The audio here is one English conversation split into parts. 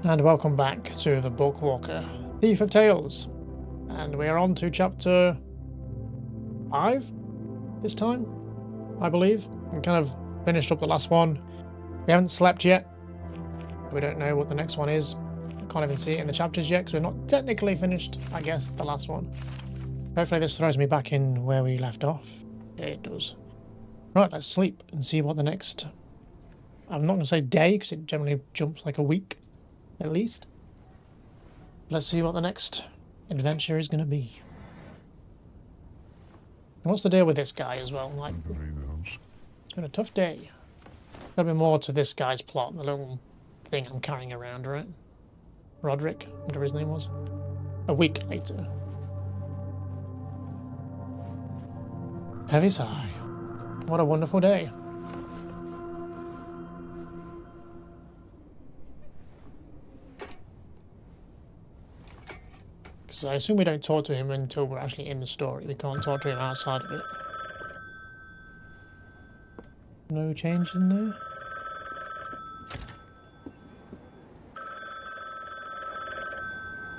And welcome back to the Bookwalker, Thief of Tales. And we are on to chapter 5 this time, I believe. We kind of finished up the last one. We haven't slept yet. We don't know what the next one is. I can't even see it in the chapters yet because we're not technically finished, I guess, the last one. Hopefully this throws me back in where we left off. Yeah, it does. Right, let's sleep and see what the next... I'm not going to say day because it generally jumps like a week. At least. Let's see what the next adventure is going to be. And what's the deal with this guy as well? Like, it's been a tough day. Gotta be more to this guy's plot, the little thing I'm carrying around, right? Roderick, whatever his name was. A week later. Heavy sigh. What a wonderful day. So I assume we don't talk to him until we're actually in the story. We can't talk to him outside of it. No change in there?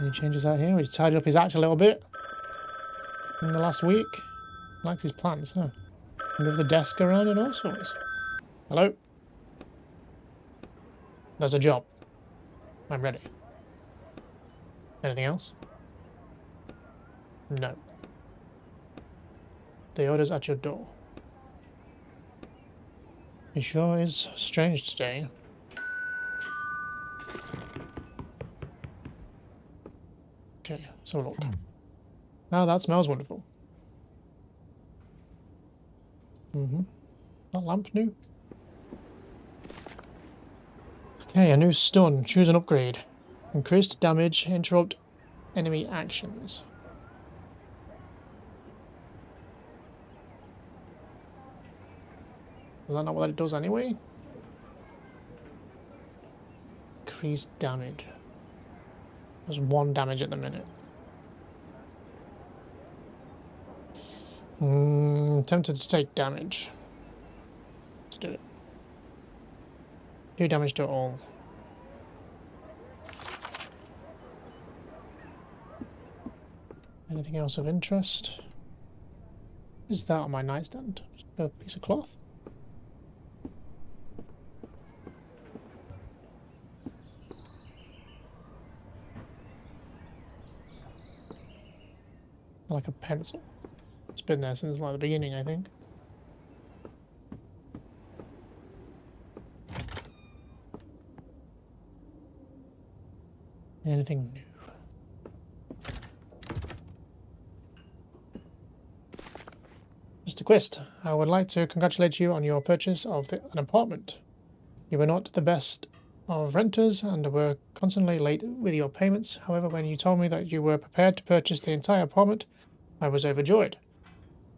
Any changes out here? He's tidied up his act a little bit in the last week. Likes his plants, huh? Move the desk around and all sorts. Hello? There's a job. I'm ready. Anything else? No. The order's at your door. It sure is strange today. Okay, so look. Now that smells wonderful. That lamp new? Okay, a new stun. Choose an upgrade. Increased damage, interrupt enemy actions. Is that not what it does anyway? Increased damage. There's 1 damage at the minute. Tempted to take damage. Let's do it. 2 damage to all. Anything else of interest? Is that on my nightstand? Just a piece of cloth? Like a pencil. It's been there since like the beginning, I think. Anything new? Mr. Quist, I would like to congratulate you on your purchase of an apartment. You were not the best of renters and were constantly late with your payments. However, when you told me that you were prepared to purchase the entire apartment, I was overjoyed.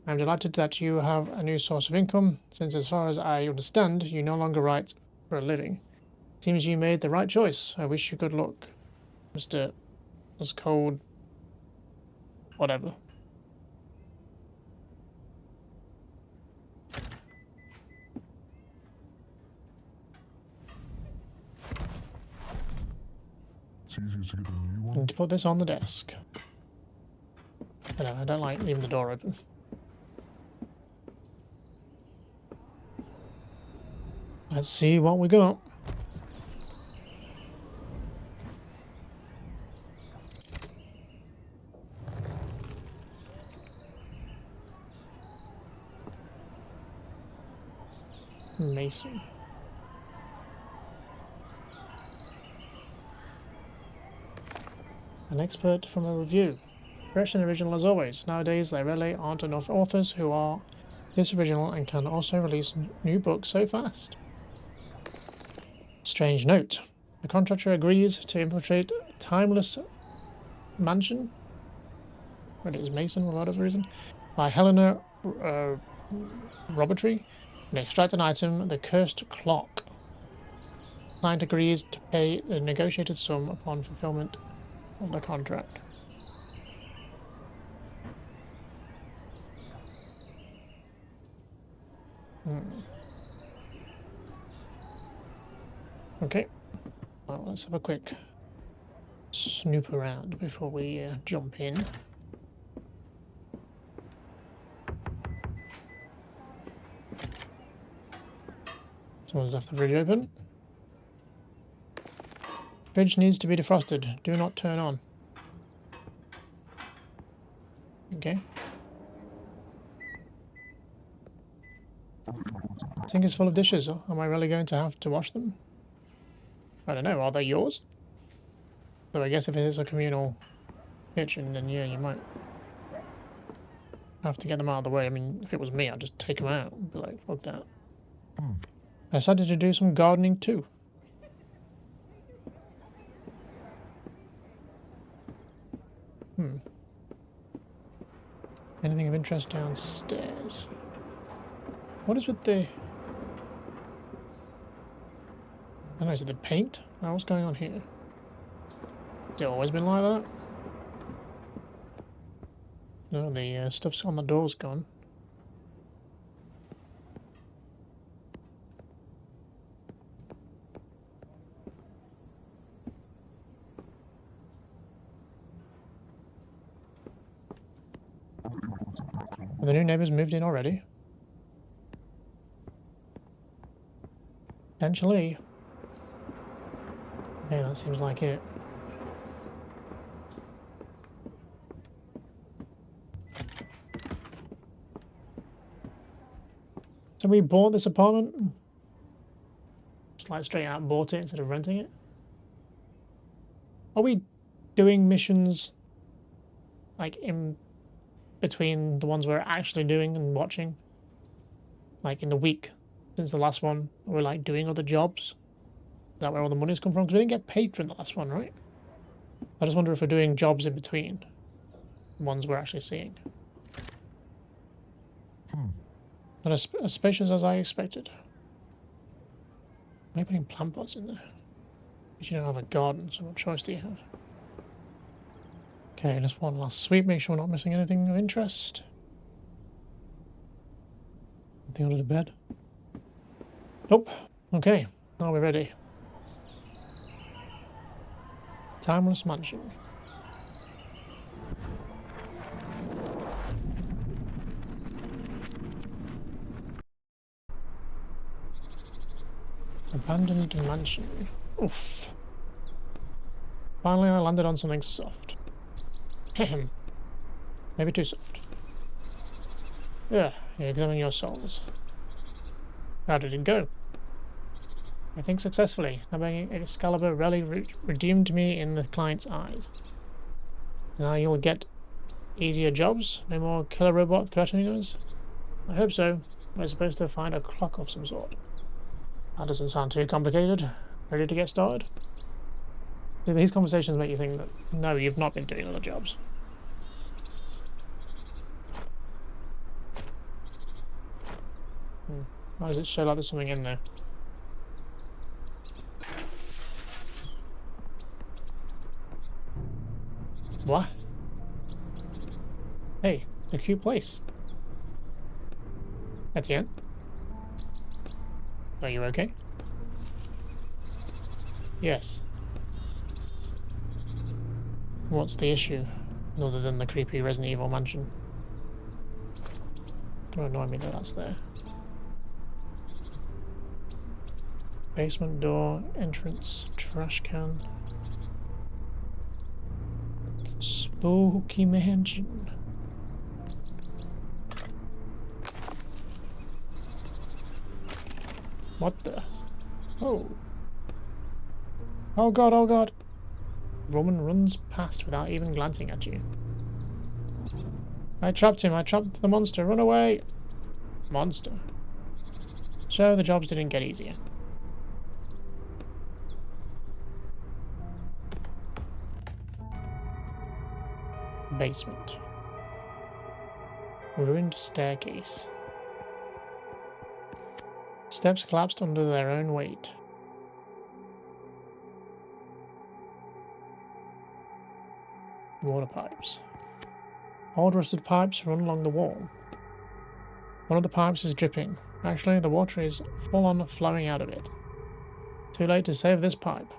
I am delighted that you have a new source of income, since as far as I understand, you no longer write for a living. Seems you made the right choice. I wish you good luck, Mr. Cold. Whatever. It's easier to get a new one. Need to put this on the desk. I don't like leaving the door open. Let's see what we got. Mason. An expert from a review. Fresh and original as always. Nowadays there really aren't enough authors who are this original and can also release new books so fast. Strange note. The contractor agrees to infiltrate Timeless Mansion, whether it is Mason for whatever reason, by Helena Robertry, and extract an item, the cursed clock. Client agrees to pay the negotiated sum upon fulfillment of the contract. Okay. Well, let's have a quick snoop around before we jump in. Someone's left the fridge open. Fridge needs to be defrosted. Do not turn on. Okay. Sink is full of dishes. Am I really going to have to wash them? I don't know. Are they yours? So I guess if it is a communal kitchen, then yeah, you might have to get them out of the way. I mean, if it was me, I'd just take them out and be like, fuck that. I decided to do some gardening too. Anything of interest downstairs? What is with the... I don't know, is it the paint? Oh, what's going on here? Has it always been like that? No, the stuff's on the door's gone. Have the new neighbours moved in already? Potentially. Yeah, that seems like it. So we bought this apartment? Just like straight out bought it instead of renting it? Are we doing missions like in between the ones we're actually doing and watching? Like in the week since the last one, we're like doing other jobs? Is that where all the money's come from? Because we didn't get paid for the last one, right? I just wonder if we're doing jobs in between the ones we're actually seeing. Not as spacious as I expected. Maybe putting plant pots in there. But you don't have a garden, so what choice do you have? Okay, just one last sweep. Make sure we're not missing anything of interest. Anything under the bed? Nope. Okay, now we're ready. Timeless mansion. Abandoned mansion. Oof. Finally I landed on something soft. Maybe too soft. Yeah, examine your souls. How did it go? I think successfully. Navigating Excalibur really redeemed me in the client's eyes. Now you'll get easier jobs? No more killer robot threatening us? I hope so. We're supposed to find a clock of some sort. That doesn't sound too complicated. Ready to get started? See, these conversations make you think that, no, you've not been doing other jobs. Why does it show like there's something in there? What? Hey, a cute place. At the end? Are you okay? Yes. What's the issue? Other than the creepy Resident Evil mansion. Don't annoy me that that's there. Basement door, entrance, trash can. Spooky mansion. What the? Oh. Oh god, oh god. Roman runs past without even glancing at you. I trapped him, I trapped the monster, run away! Monster. So the jobs didn't get easier. Basement. Ruined staircase. Steps collapsed under their own weight. Water pipes. Old rusted pipes run along the wall. One of the pipes is dripping. Actually, the water is full on flowing out of it. Too late to save this pipe.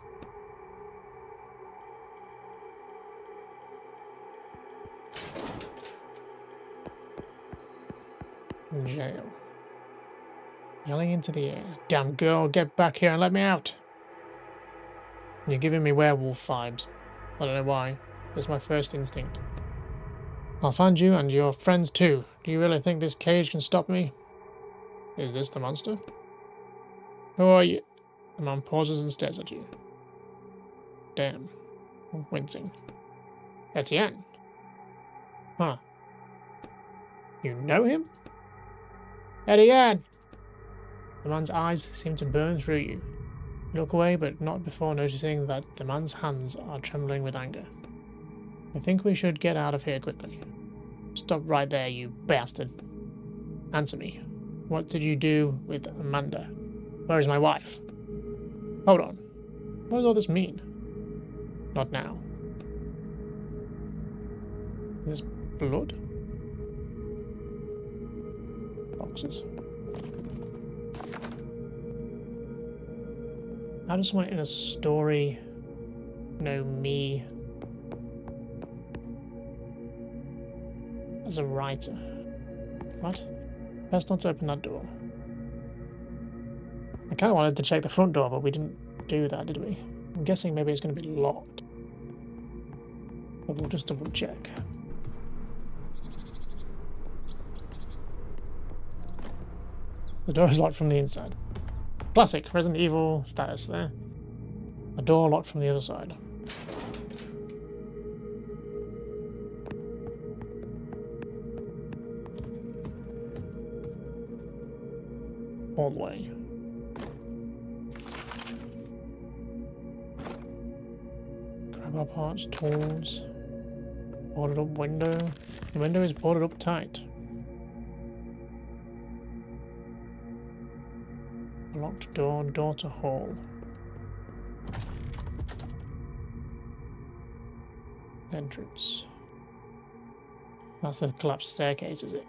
jail. Yelling into the air. Damn girl, get back here and let me out. You're giving me werewolf vibes. I don't know why. That's my first instinct. I'll find you and your friends too. Do you really think this cage can stop me? Is this the monster? Who are you? The man pauses and stares at you. Damn. I'm wincing. Etienne. Huh. You know him? Etienne! The man's eyes seem to burn through you. You look away, but not before noticing that the man's hands are trembling with anger. I think we should get out of here quickly. Stop right there, you bastard. Answer me. What did you do with Amanda? Where is my wife? Hold on. What does all this mean? Not now. This blood? Boxes. How does someone in a story know me as a writer? What? Best not to open that door. I kind of wanted to check the front door, but we didn't do that, did we? I'm guessing maybe it's going to be locked. But we'll just double check. The door is locked from the inside. Classic Resident Evil status there. A door locked from the other side. All the way. Grab our parts, tools. Boarded up window. The window is boarded up tight. Locked door, door to hall. Entrance. That's the collapsed staircase, is it?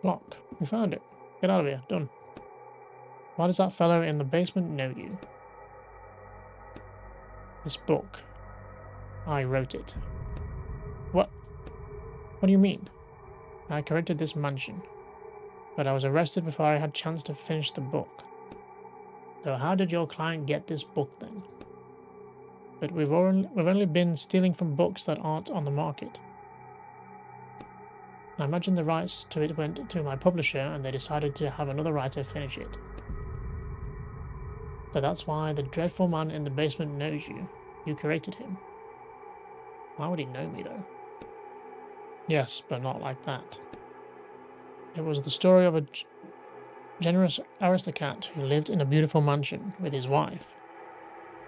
Lock. We found it. Get out of here. Done. Why does that fellow in the basement know you? This book. I wrote it. What? What do you mean? I corrected this mansion, but I was arrested before I had a chance to finish the book. So how did your client get this book then? But we've only been stealing from books that aren't on the market. I imagine the rights to it went to my publisher and they decided to have another writer finish it. So that's why the dreadful man in the basement knows you. You corrected him. Why would he know me though? Yes, but not like that. It was the story of a generous aristocrat who lived in a beautiful mansion with his wife.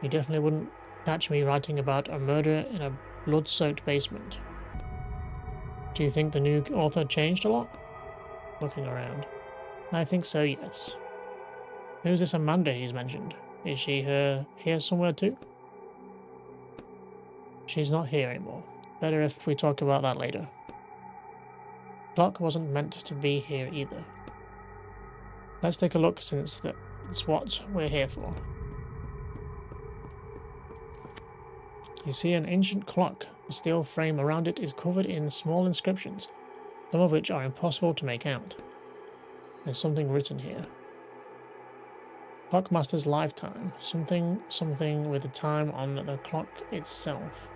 You definitely wouldn't catch me writing about a murder in a blood-soaked basement. Do you think the new author changed a lot? Looking around. I think so, yes. Who's this Amanda he's mentioned? Is she here somewhere too? She's not here anymore. Better if we talk about that later. Clock wasn't meant to be here either. Let's take a look since that's what we're here for. You see an ancient clock. The steel frame around it is covered in small inscriptions, some of which are impossible to make out. There's something written here. Clockmaster's lifetime. Something with the time on the clock itself.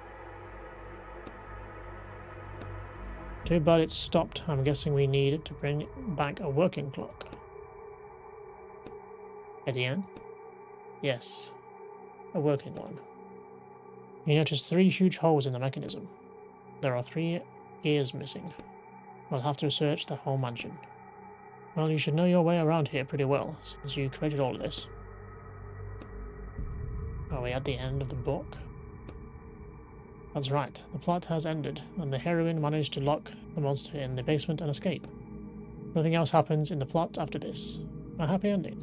Too bad it's stopped. I'm guessing we need to bring back a working clock. Etienne? Yes, a working one. You notice 3 huge holes in the mechanism. There are 3 gears missing. We'll have to search the whole mansion. Well, you should know your way around here pretty well, since you created all of this. Are we at the end of the book? That's right, the plot has ended, and the heroine managed to lock the monster in the basement and escape. Nothing else happens in the plot after this. A happy ending.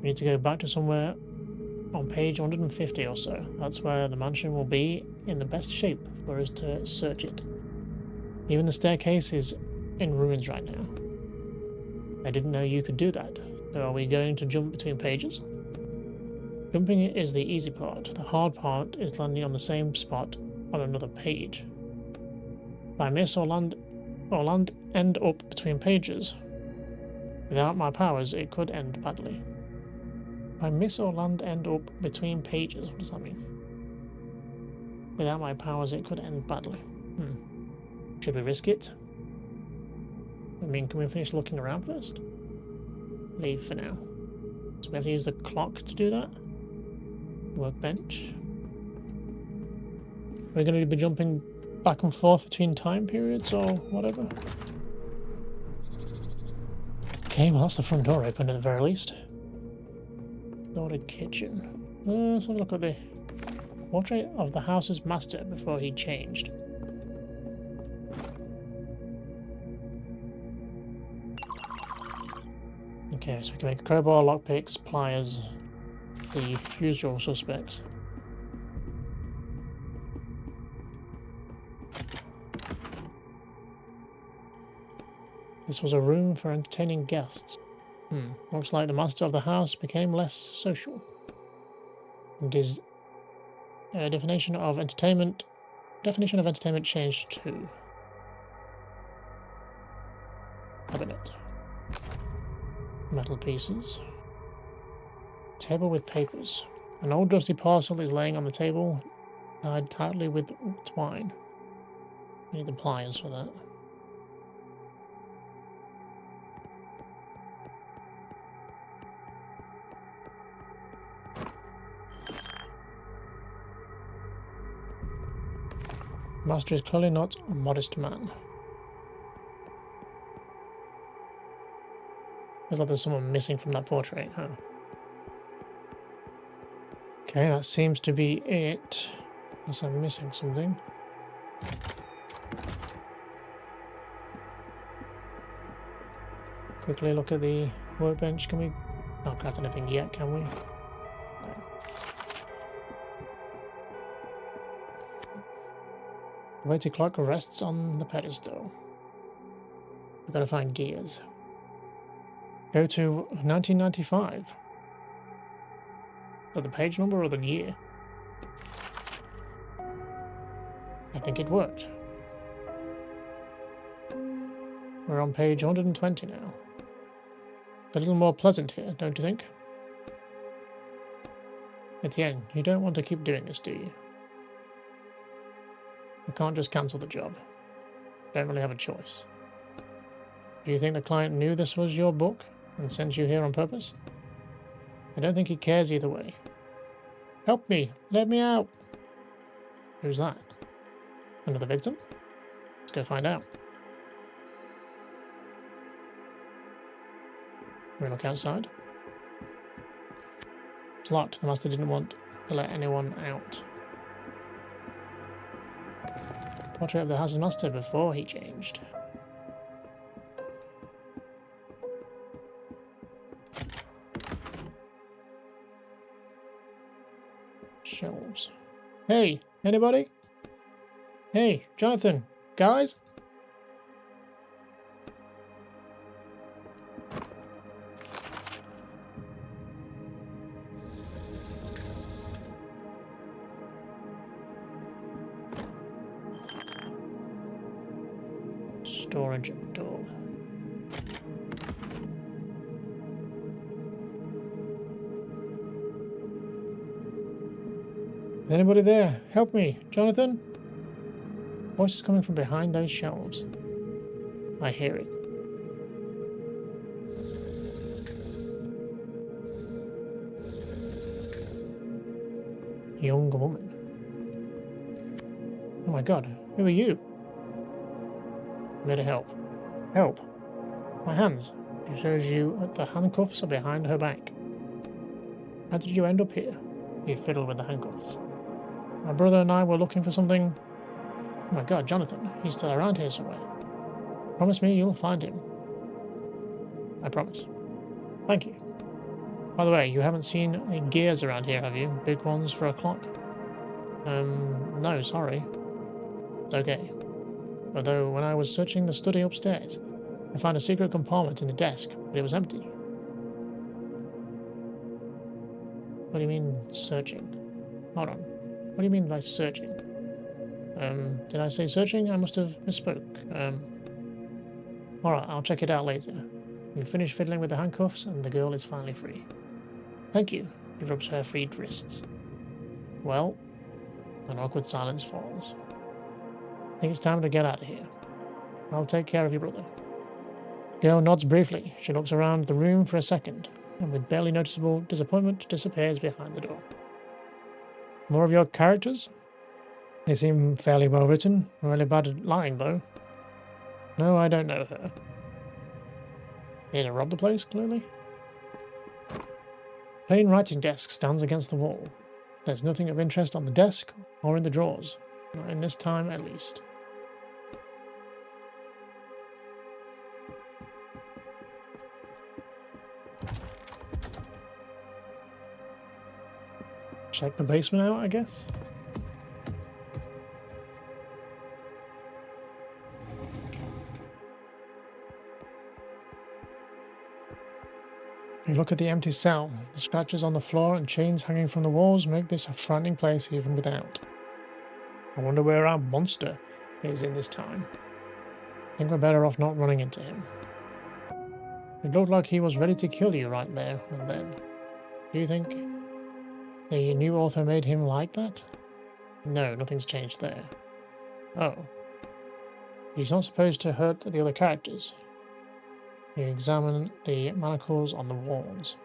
We need to go back to somewhere on page 150 or so. That's where the mansion will be in the best shape for us to search it. Even the staircase is in ruins right now. I didn't know you could do that. So are we going to jump between pages? Jumping is the easy part. The hard part is landing on the same spot on another page. If I miss or land end up between pages. Without my powers, it could end badly. If I miss or land end up between pages, what does that mean? Without my powers, it could end badly. Should we risk it? I mean, can we finish looking around first? Leave for now. So we have to use the clock to do that? Workbench. We're going to be jumping back and forth between time periods or whatever. Okay, well that's the front door open at the very least. Door to kitchen. Let's have a look at the portrait of the house's master before he changed. Okay, so we can make crowbar, lockpicks, pliers, the usual suspects. This was a room for entertaining guests. Looks like the master of the house became less social. And his definition of entertainment changed to cabinet. Metal pieces. Table with papers. An old dusty parcel is laying on the table, tied tightly with twine. We need the pliers for that. Master is clearly not a modest man. Feels like there's someone missing from that portrait, huh? Okay, that seems to be it. Unless I'm missing something. Quickly look at the workbench. Can we not craft anything yet, can we? No. The weighted clock rests on the pedestal. We've got to find gears. Go to 1995. Is that the page number or the year? I think it worked. We're on page 120 now. A little more pleasant here, don't you think? Etienne, you don't want to keep doing this, do you? We can't just cancel the job. Don't really have a choice. Do you think the client knew this was your book and sent you here on purpose? I don't think he cares either way. Help me! Let me out! Who's that? Another victim? Let's go find out. We look outside. It's locked. The master didn't want to let anyone out. Portrait of the house's master before he changed. Shelves. Hey, anybody? Hey, Jonathan, guys? Storage door. Is anybody there? Help me, Jonathan? Voice is coming from behind those shelves. I hear it. Young woman. Oh my god, who are you? I'm here to help. Help. My hands. She shows you that the handcuffs are behind her back. How did you end up here? You fiddle with the handcuffs. My brother and I were looking for something. Oh my god, Jonathan. He's still around here somewhere. Promise me you'll find him. I promise. Thank you. By the way, you haven't seen any gears around here, have you? Big ones for a clock? No, sorry. It's okay. Although, when I was searching the study upstairs, I found a secret compartment in the desk, but it was empty. What do you mean, searching? Hold on. What do you mean by searching? Did I say searching? I must have misspoke. Alright, I'll check it out later. You finish fiddling with the handcuffs and the girl is finally free. Thank you. He rubs her freed wrists. Well, an awkward silence falls. I think it's time to get out of here. I'll take care of your brother. Girl nods briefly. She looks around the room for a second, and with barely noticeable disappointment disappears behind the door. More of your characters? They seem fairly well written. Really bad at lying, though. No, I don't know her. Here to rob the place, clearly? Plain writing desk stands against the wall. There's nothing of interest on the desk or in the drawers. Not in this time, at least. Check the basement out, I guess. You look at the empty cell. The scratches on the floor and chains hanging from the walls make this a frightening place even without. I wonder where our monster is in this time. I think we're better off not running into him. It looked like he was ready to kill you right there and then. Do you think the new author made him like that? No, nothing's changed there. Oh. He's not supposed to hurt the other characters. You examine the manacles on the walls.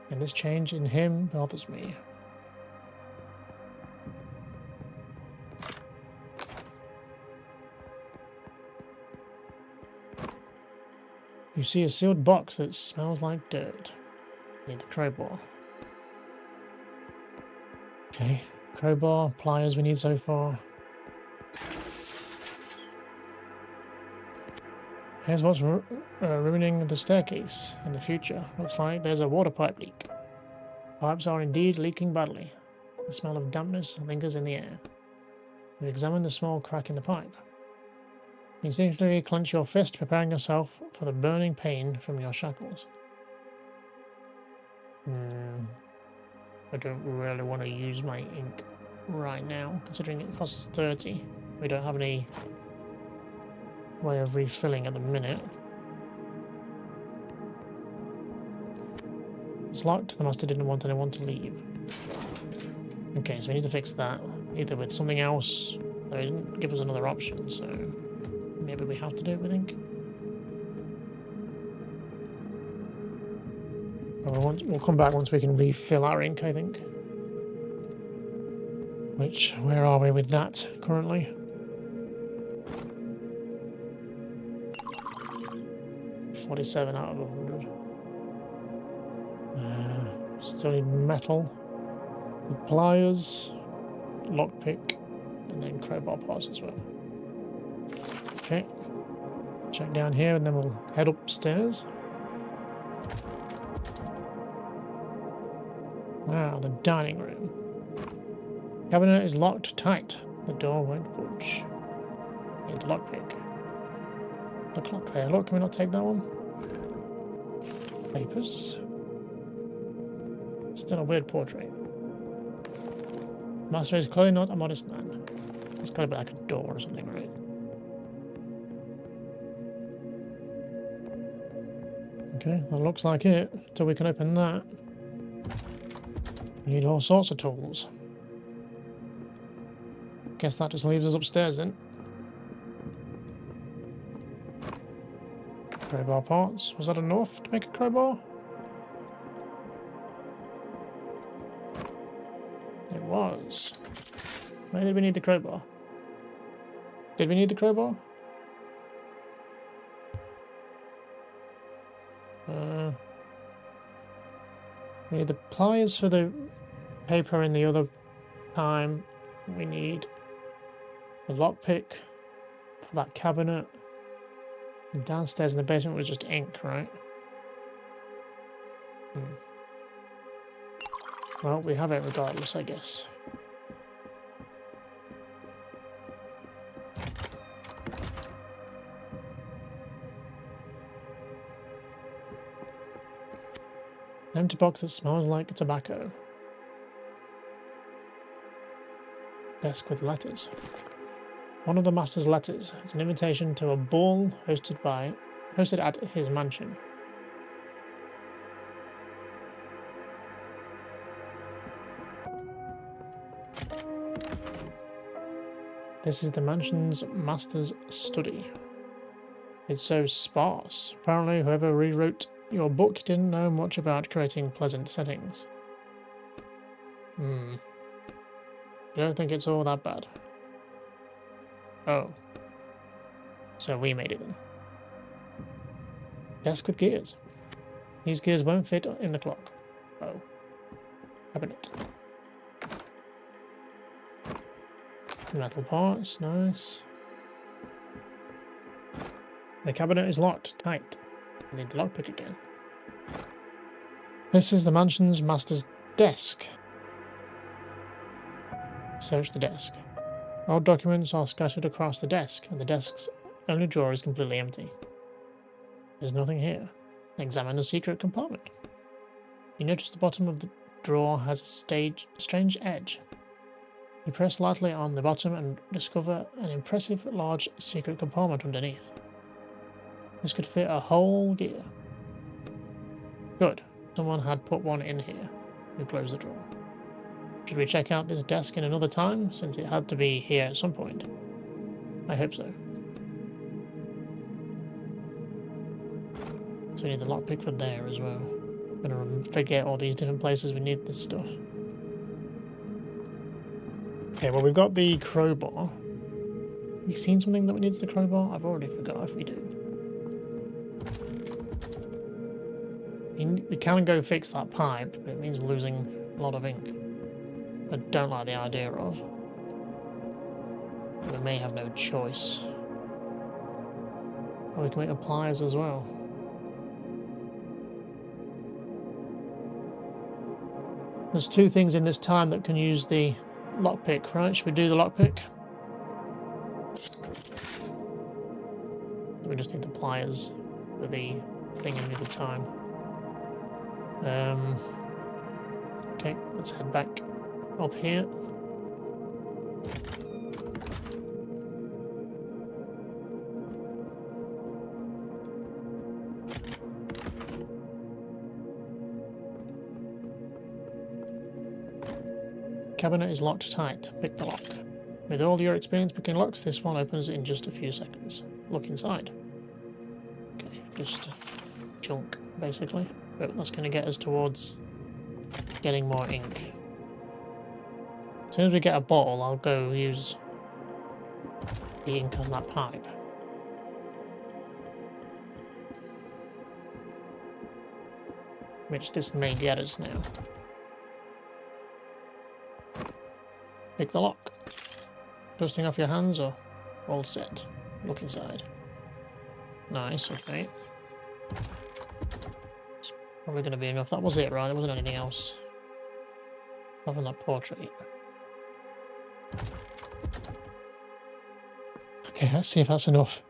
And this change in him bothers me. You see a sealed box that smells like dirt. Need the crowbar. Okay, crowbar, pliers we need so far. Here's what's ruining the staircase in the future. Looks like there's a water pipe leak. Pipes are indeed leaking badly. The smell of dampness lingers in the air. You examine the small crack in the pipe. You instinctively clench your fist, preparing yourself for the burning pain from your shackles. I don't really want to use my ink right now, considering it costs 30. We don't have any way of refilling at the minute. It's locked. The master didn't want anyone to leave. Okay, so we need to fix that. Either with something else. They didn't give us another option, so maybe we have to do it, we think. We'll come back once we can refill our ink, I think. Which, where are we with that currently? 47 out of 100. Still need metal, with pliers, lockpick, and then crowbar parts as well. Okay, check down here and then we'll head upstairs. Now, the dining room. Cabinet is locked tight. The door won't budge. Need the lockpick. The clock there. Look, can we not take that one? Papers. Still a weird portrait. Master is clearly not a modest man. It's got to be like a door or something, right? Okay, that looks like it. Till we can open that. We need all sorts of tools. Guess that just leaves us upstairs then. Crowbar parts. Was that enough to make a crowbar? It was. Why did we need the crowbar? Did we need the crowbar? We need the pliers for the paper in the other time. We need the lockpick for that cabinet. And downstairs in the basement was just ink, right? Well, we have it regardless, I guess. An empty box that smells like tobacco. Desk with letters. One of the master's letters is an invitation to a ball hosted at his mansion. This is the mansion's master's study. It's so sparse. Apparently, whoever rewrote your book didn't know much about creating pleasant settings. I don't think it's all that bad. Oh. So we made it then. Desk with gears. These gears won't fit in the clock. Oh. Cabinet. Metal parts, nice. The cabinet is locked tight. I need the lockpick again. This is the mansion's master's desk. Search the desk. Old documents are scattered across the desk, and the desk's only drawer is completely empty. There's nothing here. Examine the secret compartment. You notice the bottom of the drawer has a strange edge. You press lightly on the bottom and discover an impressive large secret compartment underneath. This could fit a whole gear. Good. Someone had put one in here. You close the drawer. Should we check out this desk in another time, since it had to be here at some point? I hope so. So we need the lockpick for there as well. I'm gonna forget all these different places we need this stuff. Okay, well we've got the crowbar. Have we seen something that needs the crowbar? I've already forgot if we do. We can go fix that pipe, but it means losing a lot of ink. I don't like the idea of. We may have no choice. Or we can make the pliers as well. There's two things in this time that can use the lockpick, right? Should we do the lockpick? We just need the pliers for the thing in the time. Okay, let's head back up here. Cabinet is locked tight. Pick the lock. With all your experience picking locks, this one opens in just a few seconds. Look inside. Okay, just junk, basically. But that's going to get us towards getting more ink. As soon as we get a bottle, I'll go use the ink on that pipe. Which this may get us now. Pick the lock. Dusting off your hands or all set? Look inside. Nice, okay. It's probably going to be enough. That was it, right? There wasn't anything else. Other than that portrait. Okay, let's see if that's enough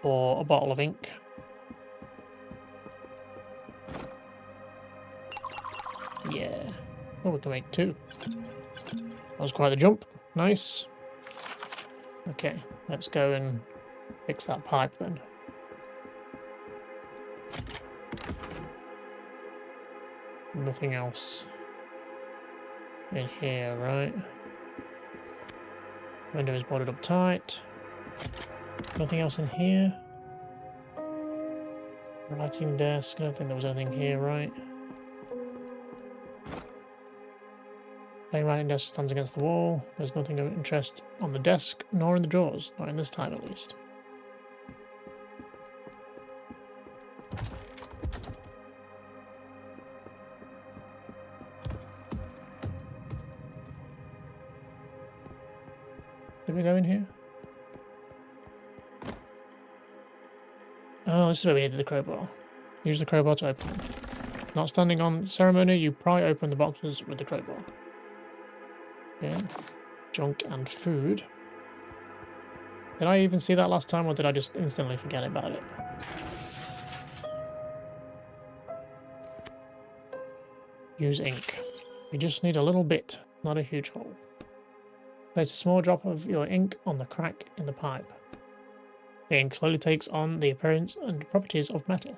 for a bottle of ink. Yeah. Oh, we can make two. That was quite the jump. Nice. Okay, let's go and fix that pipe then. Nothing else in here, right? Window is boarded up tight. Nothing else in here. Writing desk. I don't think there was anything here, right? Plain writing desk stands against the wall. There's nothing of interest on the desk, nor in the drawers. Not in this time, at least. Did we go in here? Oh, this is where we needed the crowbar. Use the crowbar to open them. Not standing on ceremony, you pry open the boxes with the crowbar. Okay. Junk and food. Did I even see that last time, or did I just instantly forget about it? Use ink. We just need a little bit, not a huge hole. Place a small drop of your ink on the crack in the pipe. The ink slowly takes on the appearance and properties of metal.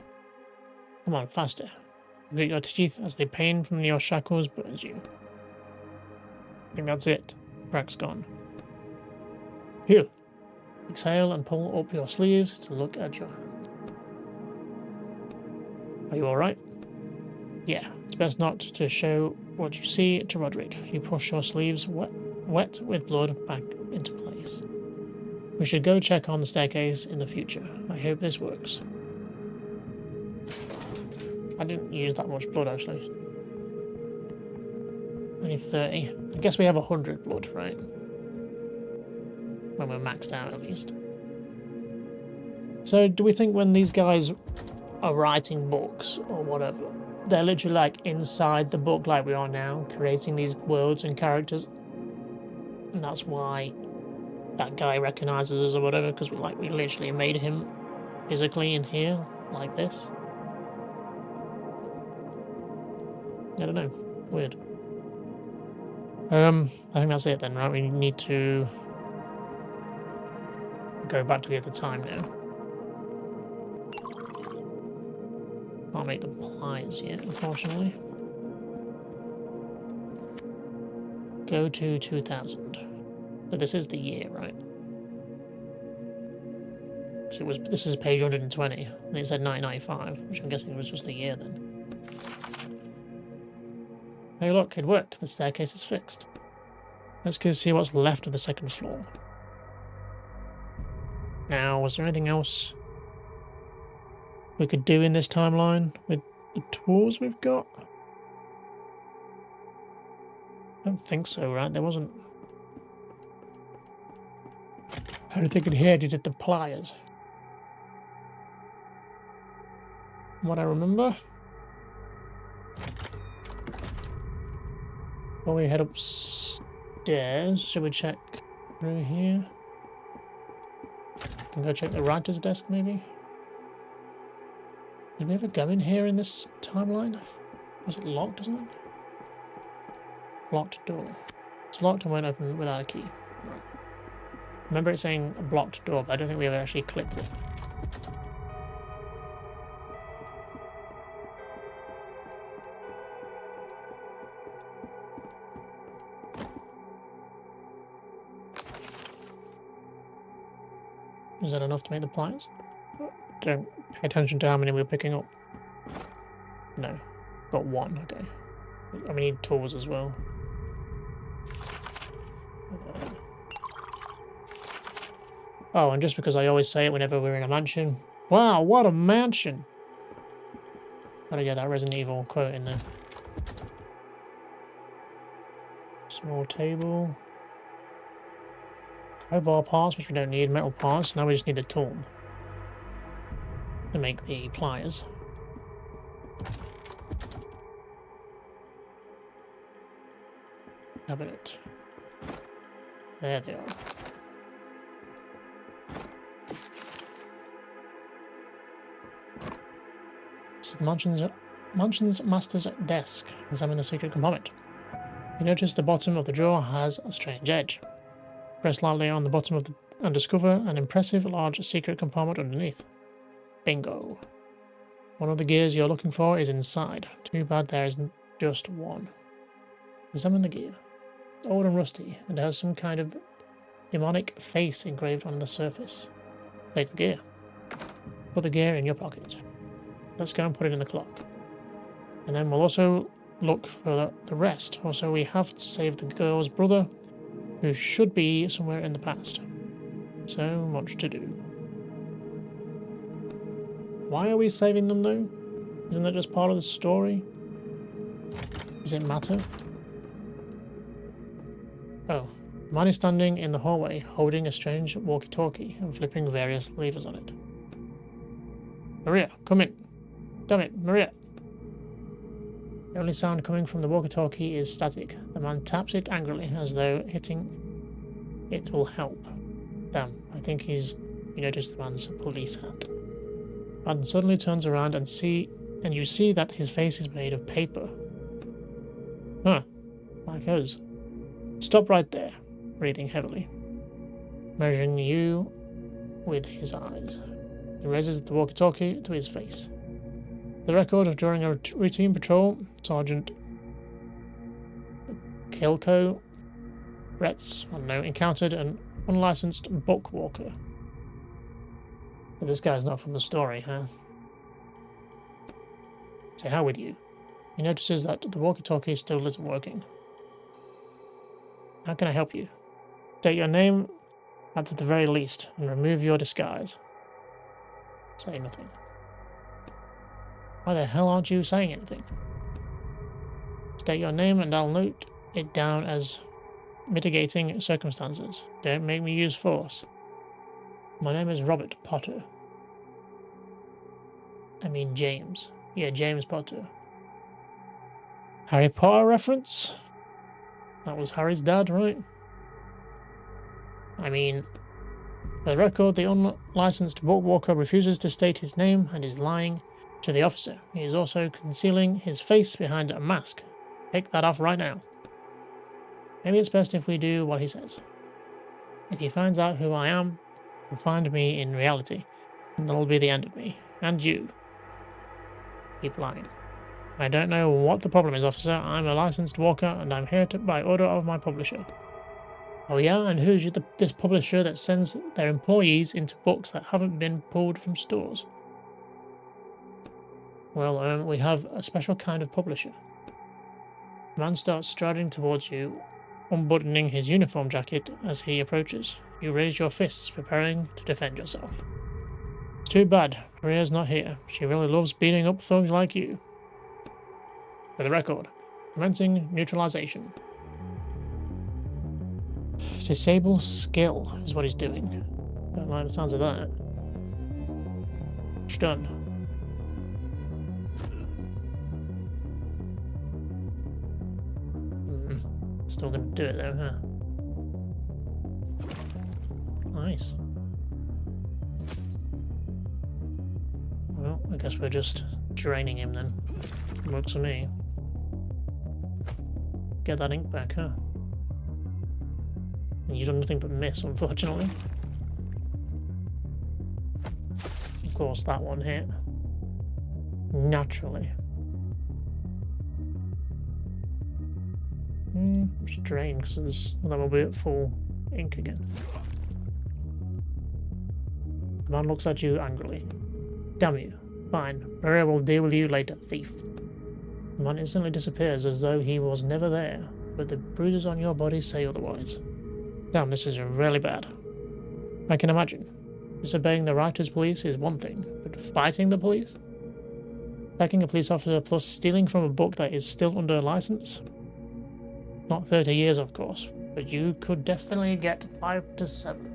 Come on, faster. Grit your teeth as the pain from your shackles burns you. I think that's it. Crack's gone. Phew. Exhale and pull up your sleeves to look at your hands. Are you alright? Yeah, it's best not to show what you see to Roderick. You push your sleeves wet with blood back into place. We should go check on the staircase in the future. I hope this works. I didn't use that much blood actually. Only 30. I guess we have 100 blood, right? When we're maxed out at least. So do we think when these guys are writing books or whatever, they're literally like inside the book like we are now, creating these worlds and characters? And that's why that guy recognizes us or whatever, because we literally made him physically in here like this. I don't know. Weird. I think that's it then, right? We need to go back to the other time now. Can't make the pliers yet, unfortunately. Go to 2000. So this is the year, right? So this is page 120, and it said 1995, which I'm guessing was just the year then. Hey look, it worked. The staircase is fixed. Let's go see what's left of the second floor. Now, was there anything else we could do in this timeline with the tools we've got? I don't think so, right? There wasn't... I don't think in here did it the pliers. From what I remember. Before we head upstairs, should we check through here? Can go check the writer's desk, maybe? Did we ever go in here in this timeline? Was it locked or something? Locked door. It's locked and won't open without a key. Right. Remember it saying a blocked door, but I don't think we ever actually clicked it. Is that enough to make the pliers? Don't pay attention to how many we're picking up. No. Got one, okay. And we need tools as well. Oh, and just because I always say it whenever we're in a mansion. Wow, what a mansion! Gotta get that Resident Evil quote in there. Small table. Crowbar parts, which we don't need. Metal parts. Now we just need the tool to make the pliers. Cabinet. There they are. This is the mansion's master's desk. Examine the secret compartment. You notice the bottom of the drawer has a strange edge. Press lightly on the bottom of and discover an impressive large secret compartment underneath. Bingo. One of the gears you're looking for is inside. Too bad there isn't just one. Examine the gear. It's old and rusty, and has some kind of demonic face engraved on the surface. Take the gear. Put the gear in your pocket. Let's go and put it in the clock. And then we'll also look for the rest. Also, we have to save the girl's brother, who should be somewhere in the past. So much to do. Why are we saving them though? Isn't that just part of the story? Does it matter? Oh, man is standing in the hallway holding a strange walkie-talkie and flipping various levers on it. Maria, come in. Damn it, Maria. The only sound coming from the walkie-talkie is static. The man taps it angrily as though hitting it will help. Damn, I think you noticed the man's police hat. Man suddenly turns around and you see that his face is made of paper. Huh, like us. Stop right there. breathing heavily, measuring you with his eyes. He raises the walkie-talkie to his face. The record during a routine patrol, Sergeant Kilco Retz, encountered an unlicensed bookwalker. But this guy's not from the story, huh? To hell with you. He notices that the walkie-talkie still isn't working. How can I help you? State your name at the very least and remove your disguise. Say nothing. Why the hell aren't you saying anything? State your name and I'll note it down as mitigating circumstances. Don't make me use force. My name is Robert Potter. I mean James. Yeah, James Potter. Harry Potter reference? That was Harry's dad, right? I mean, for the record, the unlicensed bookwalker refuses to state his name and is lying to the officer. He is also concealing his face behind a mask. Take that off right now. Maybe it's best if we do what he says. If he finds out who I am, he'll find me in reality, and that'll be the end of me. And you. Keep lying. I don't know what the problem is, officer. I'm a licensed walker, and I'm here by order of my publisher. Oh yeah? And who's this publisher that sends their employees into books that haven't been pulled from stores? Well, we have a special kind of publisher. The man starts striding towards you, unbuttoning his uniform jacket as he approaches. You raise your fists, preparing to defend yourself. It's too bad. Maria's not here. She really loves beating up thugs like you. For the record, commencing neutralization. Disable skill is what he's doing. Don't like the sounds of that. Stun. Still gonna do it though, huh? Nice. Well, I guess we're just draining him then. Works for me. Get that ink back, huh? And you've done nothing but miss, unfortunately. Of course, that one hit. Naturally. Just drain, because then we'll be at full ink again. The man looks at you angrily. Damn you. Fine. Maria will deal with you later, thief. The man instantly disappears as though he was never there, but the bruises on your body say otherwise. Damn, this is really bad. I can imagine. Disobeying the writer's police is one thing, but fighting the police? Attacking a police officer plus stealing from a book that is still under license? Not 30 years, of course, but you could definitely get 5 to 7.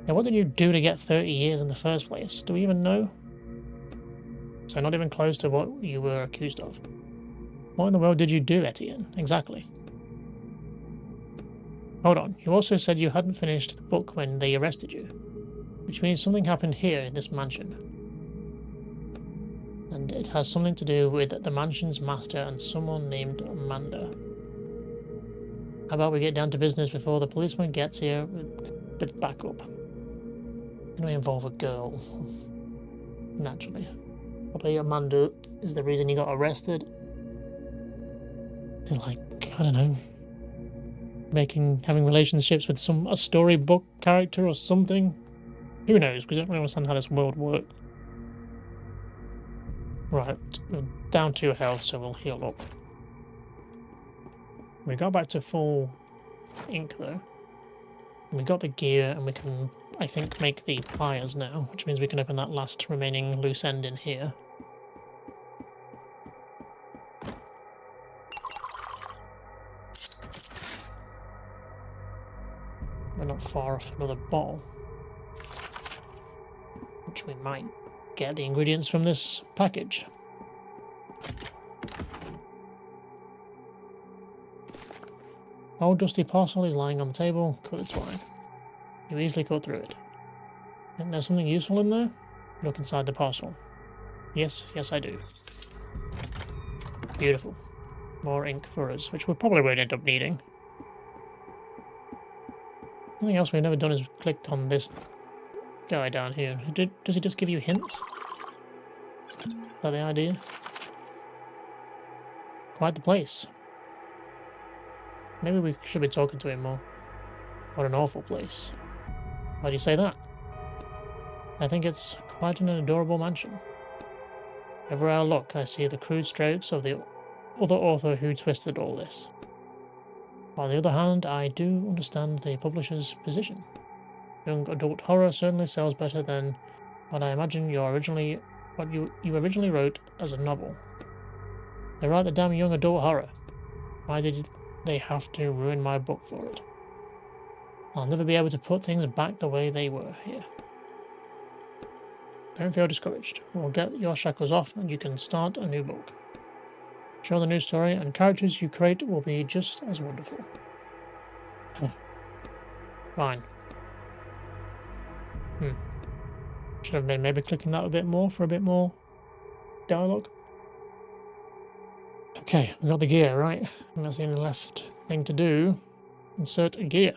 Now, what did you do to get 30 years in the first place? Do we even know? So not even close to what you were accused of. What in the world did you do, Etienne? Exactly. Hold on, you also said you hadn't finished the book when they arrested you, which means something happened here in this mansion. And it has something to do with the mansion's master and someone named Amanda. How about we get down to business before the policeman gets here with a bit of backup? Can we involve a girl? Naturally. Probably Amanda is the reason he got arrested. They're like, I don't know, having relationships with a storybook character or something. Who knows? We don't really understand how this world works. Right, we're down 2 health, so we'll heal up. We got back to full ink though. We got the gear and we can, I think, make the pliers now, which means we can open that last remaining loose end in here. We're not far off another bottle, which we might get the ingredients from this package. Old dusty parcel is lying on the table. Cut its line. You easily cut through it. Think there's something useful in there? Look inside the parcel. Yes, I do. Beautiful. More ink for us, which we probably won't end up needing. Something else we've never done is clicked on this guy down here. Does he just give you hints? Is that the idea? Quite the place. Maybe we should be talking to him more. What an awful place. Why do you say that? I think it's quite an adorable mansion. Everywhere I look, I see the crude strokes of the other author who twisted all this. On the other hand, I do understand the publisher's position. Young adult horror certainly sells better than what I imagine you originally wrote as a novel. They write the damn young adult horror. Why did they have to ruin my book for it? I'll never be able to put things back the way they were here. Don't feel discouraged. We'll get your shackles off and you can start a new book. Sure, the new story and characters you create will be just as wonderful. Fine. Should have been maybe clicking that a bit more for a bit more dialogue. Okay, we got the gear, right? And that's the only left thing to do. Insert a gear.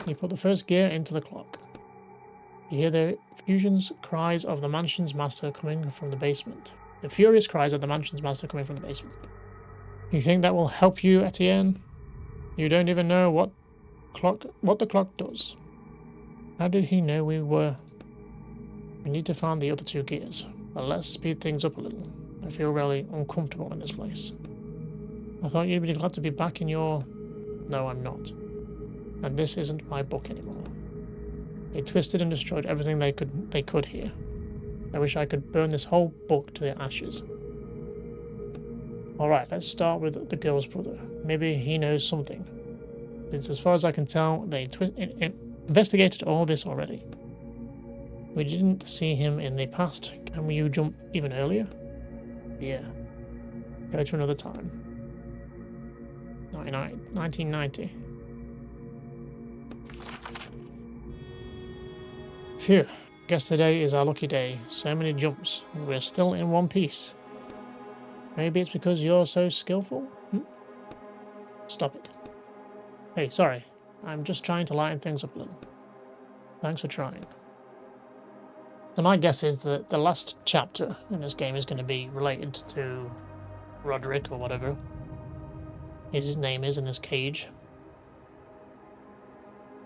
You put the first gear into the clock. You hear the fusion's cries of the mansion's master coming from the basement. The furious cries of the mansion's master coming from the basement. You think that will help you, Etienne? You don't even know what the clock does. How did he know we were? We need to find the other two gears. But let's speed things up a little. I feel really uncomfortable in this place. I thought you'd be glad to be back in your... No, I'm not. And this isn't my book anymore. They twisted and destroyed everything they could here. I wish I could burn this whole book to the ashes. Alright, let's start with the girl's brother. Maybe he knows something. Since as far as I can tell, they investigated all this already. We didn't see him in the past. Can you jump even earlier? Yeah. Go to another time. 1990. Phew. Guess today is our lucky day. So many jumps. And we're still in one piece. Maybe it's because you're so skillful? Stop it. Hey, sorry. I'm just trying to lighten things up a little. Thanks for trying. So my guess is that the last chapter in this game is going to be related to Roderick or whatever his name is in this cage.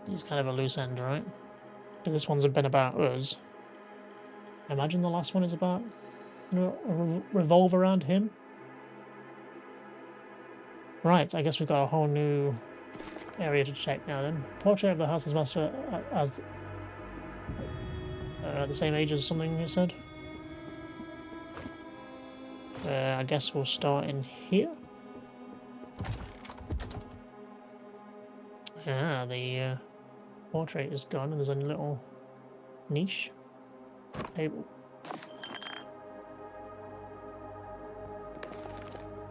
He's kind of a loose end, right? But this one's been about us. I imagine the last one is about revolve around him. Right, I guess we've got a whole new area to check now then. Portrait of the house's master as the same age as something you said. I guess we'll start in here. Ah, the portrait is gone and there's a little niche table.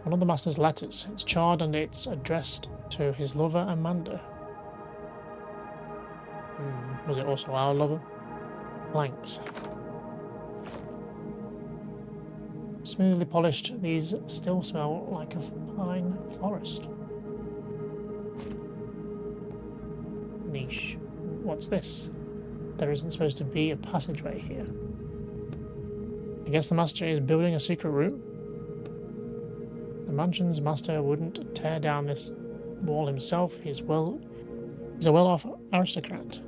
One of the master's letters. It's charred and it's addressed to his lover Amanda. Was it also our lover? Blanks. Smoothly polished, these still smell like a pine forest. Niche. What's this? There isn't supposed to be a passageway here. I guess the master is building a secret room? The mansion's master wouldn't tear down this wall himself. He's a well-off aristocrat.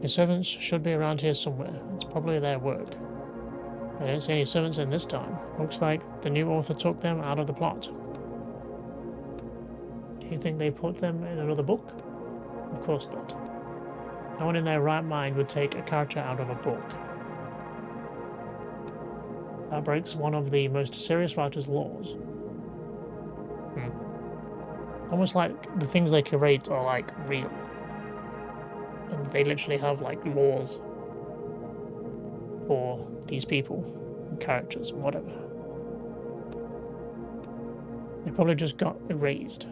His servants should be around here somewhere. It's probably their work. I don't see any servants in this time. Looks like the new author took them out of the plot. Do you think they put them in another book? Of course not. No one in their right mind would take a character out of a book. That breaks one of the most serious writer's laws. Almost like the things they curate are like real. And they literally have like laws for these people, and characters, and whatever. They probably just got erased.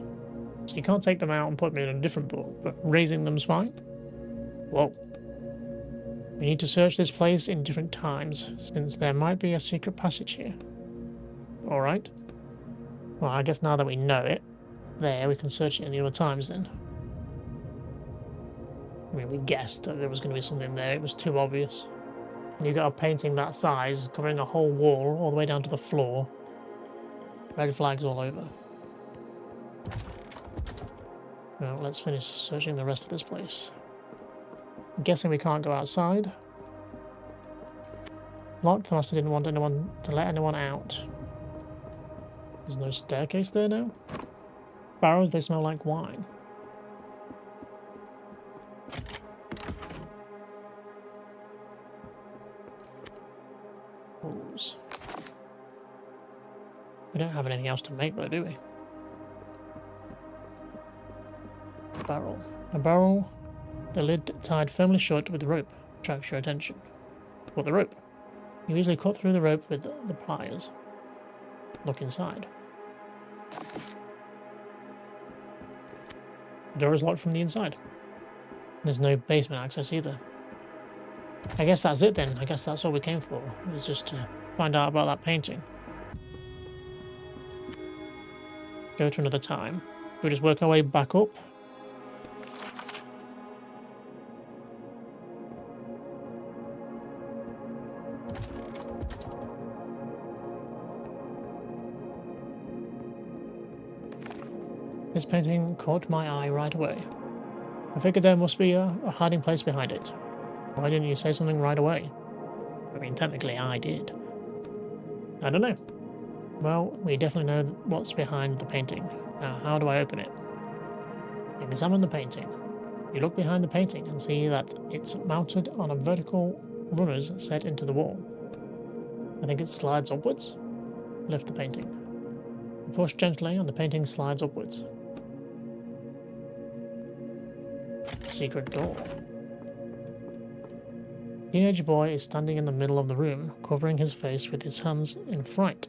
So you can't take them out and put them in a different book, but raising them's fine? Whoa. We need to search this place in different times, since there might be a secret passage here. Alright. Well, I guess now that we know it, we can search it in the other times then. I mean, we guessed that there was going to be something there. It was too obvious. And you got a painting that size, covering a whole wall all the way down to the floor. Red flags all over. Well, let's finish searching the rest of this place. I'm guessing we can't go outside. Locked, the master didn't want anyone to let anyone out. There's no staircase there now. Barrels, they smell like wine. Walls. We don't have anything else to make though, do we? Barrel. A barrel, the lid tied firmly shut with rope, attracts your attention. What, the rope? You easily cut through the rope with the pliers. Look inside. The door is locked from the inside. There's no basement access either. I guess that's it then. I guess that's all we came for. It was just to find out about that painting. Go to another time. We'll just work our way back up. This painting caught my eye right away. I figured there must be a hiding place behind it. Why didn't you say something right away? I mean, technically I did. I don't know. Well, we definitely know what's behind the painting. Now, how do I open it? Examine the painting. You look behind the painting and see that it's mounted on a vertical runners set into the wall. I think it slides upwards. Lift the painting. You push gently and the painting slides upwards. Secret door. Teenage boy is standing in the middle of the room, covering his face with his hands in fright.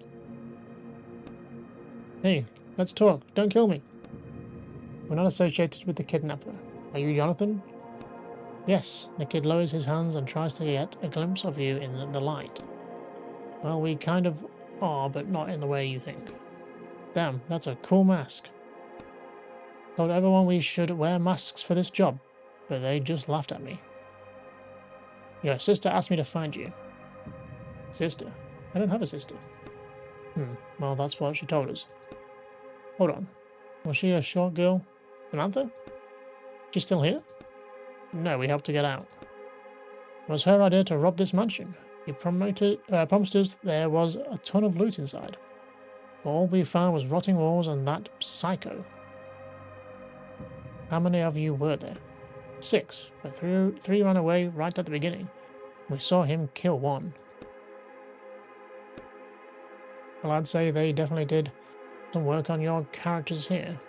Hey, let's talk. Don't kill me. We're not associated with the kidnapper. Are you Jonathan? Yes. The kid lowers his hands and tries to get a glimpse of you in the light. Well, we kind of are, but not in the way you think. Damn, that's a cool mask. Told everyone we should wear masks for this job, but they just laughed at me. Your sister asked me to find you. Sister? I don't have a sister. Well, that's what she told us. Hold on. Was she a short girl? Samantha? She's still here? No, we helped her get out. It was her idea to rob this mansion. He promised us there was a ton of loot inside. All we found was rotting walls and that psycho. How many of you were there? 6, but three ran away right at the beginning. We saw him kill one. Well, I'd say they definitely did some work on your characters here.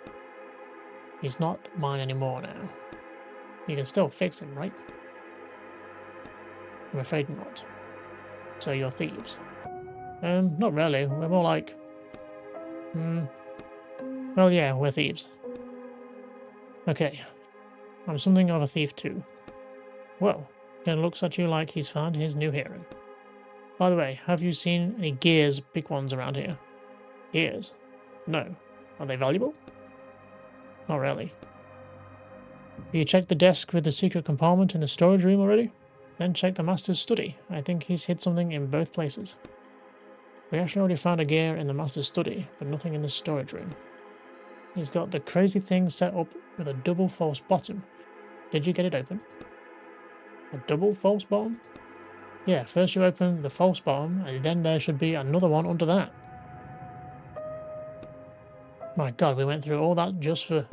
He's not mine anymore now. You can still fix him, right? I'm afraid not. So you're thieves? Not really. We're more like... Well, yeah, we're thieves. Okay. I'm something of a thief too. Well, Ken looks at you like he's found his new hero. By the way, have you seen any gears, big ones around here? Gears? No. Are they valuable? Not really. Have you checked the desk with the secret compartment in the storage room already? Then check the master's study. I think he's hid something in both places. We actually already found a gear in the master's study, but nothing in the storage room. He's got the crazy thing set up with a double false bottom. Did you get it open? A double false bottom? Yeah, first you open the false bottom, and then there should be another one under that. My god, we went through all that just for...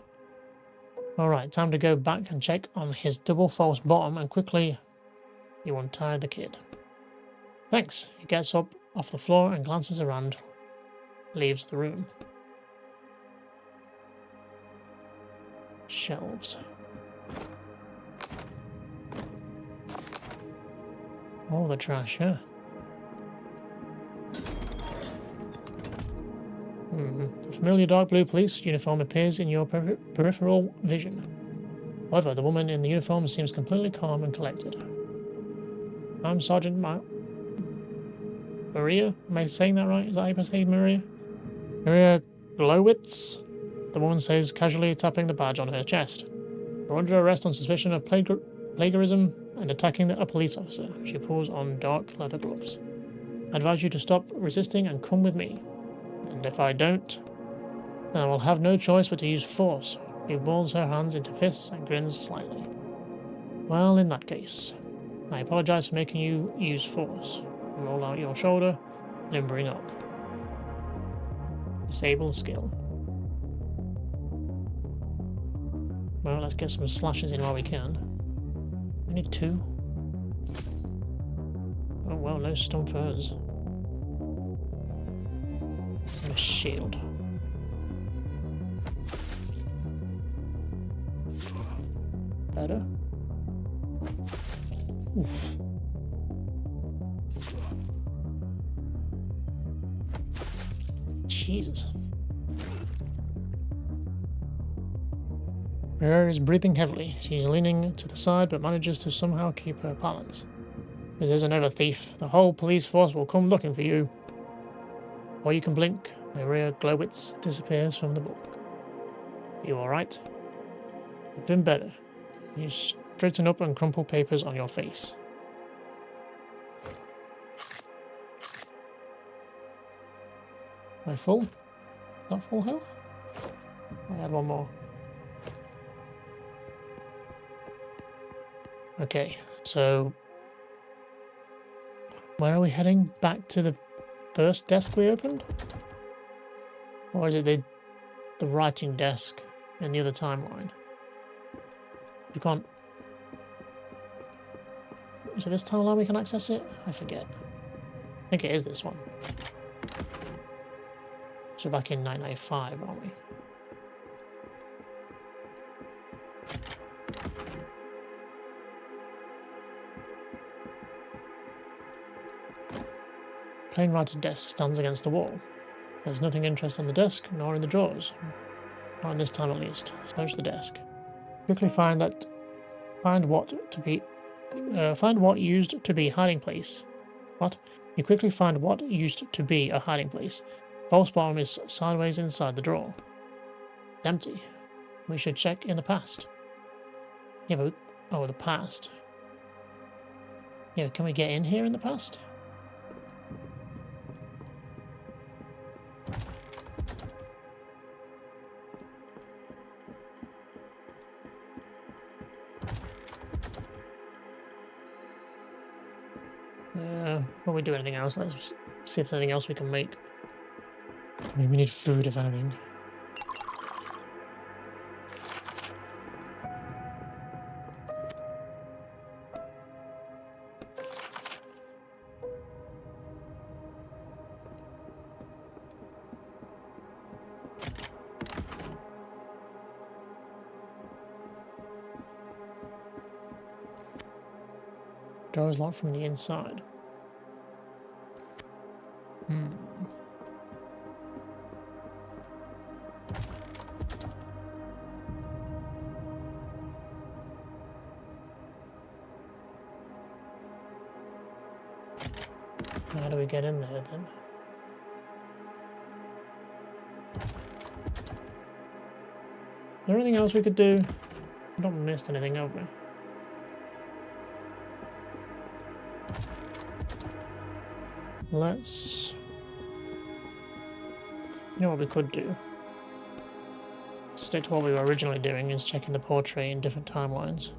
Alright, time to go back and check on his double false bottom, and quickly you untie the kid. Thanks. He gets up off the floor and glances around, leaves the room. Shelves. All the trash, yeah. A familiar dark blue police uniform appears in your peripheral vision. However, the woman in the uniform seems completely calm and collected. I'm Sergeant Maria? Am I saying that right? Is that how you say Maria? Maria Glowitz? The woman says, casually tapping the badge on her chest. You're under arrest on suspicion of plagiarism and attacking a police officer. She pulls on dark leather gloves. I advise you to stop resisting and come with me. And if I don't, then I will have no choice but to use force. She balls her hands into fists and grins slightly. Well, in that case, I apologize for making you use force. Roll out your shoulder, limbering up. Disable skill. Well, let's get some slashes in while we can. We need 2. Oh well, no stun for us. And a shield. Better. Oof. Jesus. Mira is breathing heavily. She's leaning to the side but manages to somehow keep her balance. This is another thief. The whole police force will come looking for you. Or you can blink. Maria Glowitz disappears from the book. You alright? You've been better. You straighten up and crumple papers on your face. Am I full? Is that full health? I had one more. Okay, so where are we heading? Back to the first desk we opened? Or is it the writing desk in the other timeline? We can't... Is it this timeline we can access it? I forget. I think it is this one. So back in 995, aren't we? Plain writing desk stands against the wall. There's nothing interesting on the desk, nor in the drawers. Not in this time at least. Search the desk. Quickly find what used to be hiding place. What? You quickly find what used to be a hiding place. False bottom is sideways inside the drawer. It's empty. We should check in the past. Yeah, but... Oh, the past. Yeah, can we get in here in the past? Before we do anything else, let's see if there's anything else we can make. I mean, we need food, if anything. Door is locked from the inside. How do we get in there then? Is there anything else we could do? I've not missed anything, have we? Let's... You know what we could do? Stick to what we were originally doing, is checking the portrait in different timelines.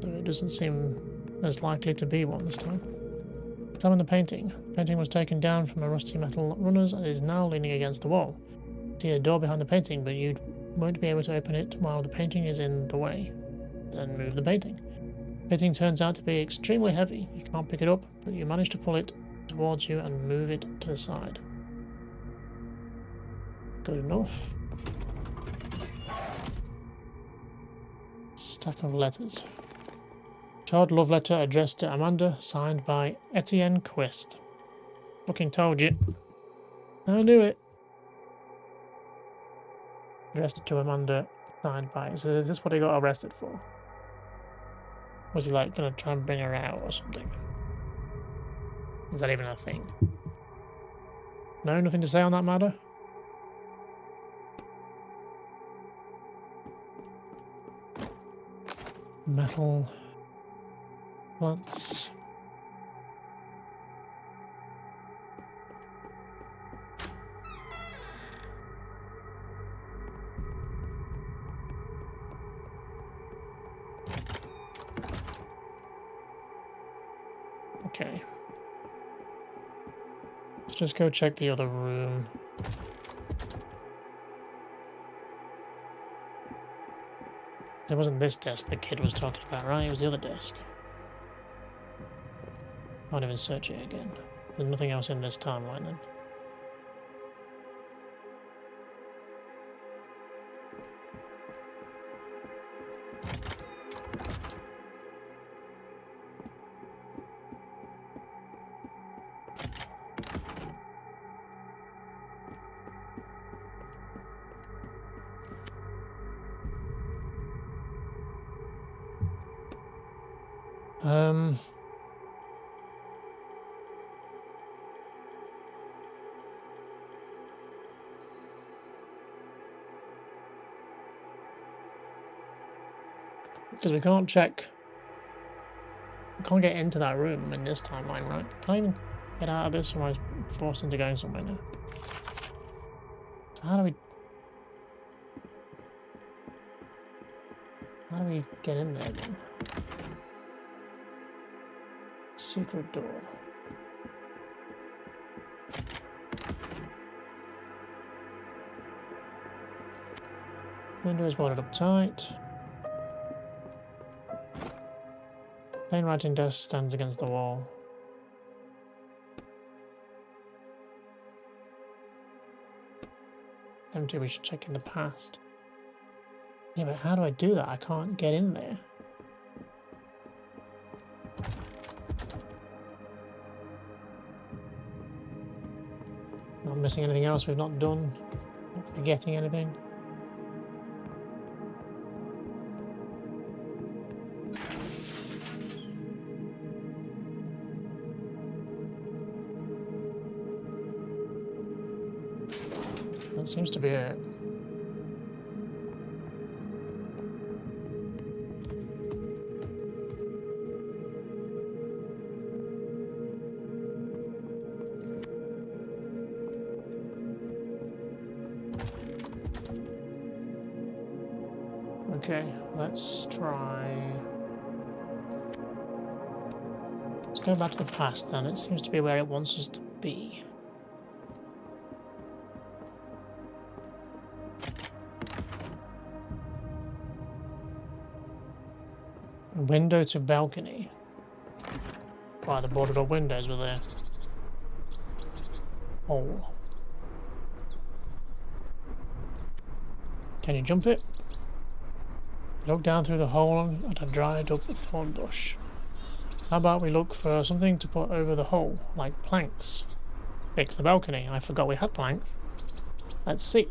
Though it doesn't seem as likely to be one this time. Examine the painting. The painting was taken down from a rusty metal runners and is now leaning against the wall. See a door behind the painting, but you won't be able to open it while the painting is in the way. Then move the painting. The painting turns out to be extremely heavy. You can't pick it up, but you manage to pull it towards you and move it to the side. Good enough. Stack of letters. Child love letter addressed to Amanda, signed by Etienne Quest. Fucking told you. I knew it. Addressed to Amanda, signed by... So is this what he got arrested for? Was he like gonna try and bring her out or something? Is that even a thing? No, nothing to say on that matter? Metal plants. Okay. Let's just go check the other room. It wasn't this desk the kid was talking about, right? It was the other desk. Can't even search it again. There's nothing else in this timeline then. Because we can't check. We can't get into that room in this timeline, right? Can I even get out of this, or am I forced into going somewhere now? So how do we get in there then? Secret door. Window is boarded up tight. Plain writing desk stands against the wall. Empty, we should check in the past. Yeah, but how do I do that? I can't get in there. Not missing anything else we've not done. Not forgetting anything. That seems to be it. Okay, let's try. Let's go back to the past then. It seems to be where it wants us to be. Window to balcony. Wow, the boarded up windows were there. Oh. Can you jump it? Look down through the hole at a dried up thorn bush. How about we look for something to put over the hole, like planks? Fix the balcony. I forgot we had planks. Let's see.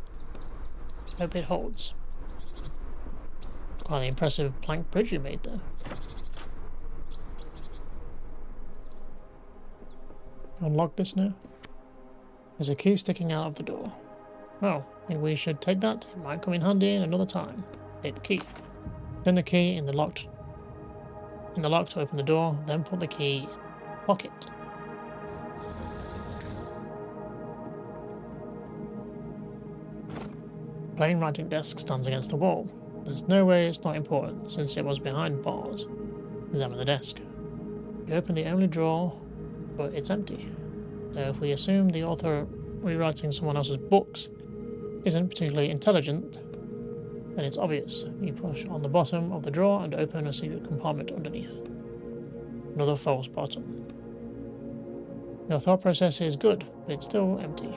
Hope it holds. Quite the impressive plank bridge you made there. Unlock this now. There's a key sticking out of the door. Well, maybe we should take that. It might come in handy another time. Take the key. Turn the key in the lock to open the door, then put the key in the pocket. Plain writing desk stands against the wall. There's no way it's not important, since it was behind bars. Examine the desk. We open the only drawer, but it's empty. So if we assume the author rewriting someone else's books isn't particularly intelligent, then it's obvious. You push on the bottom of the drawer and open a secret compartment underneath. Another false bottom. Your thought process is good, but it's still empty.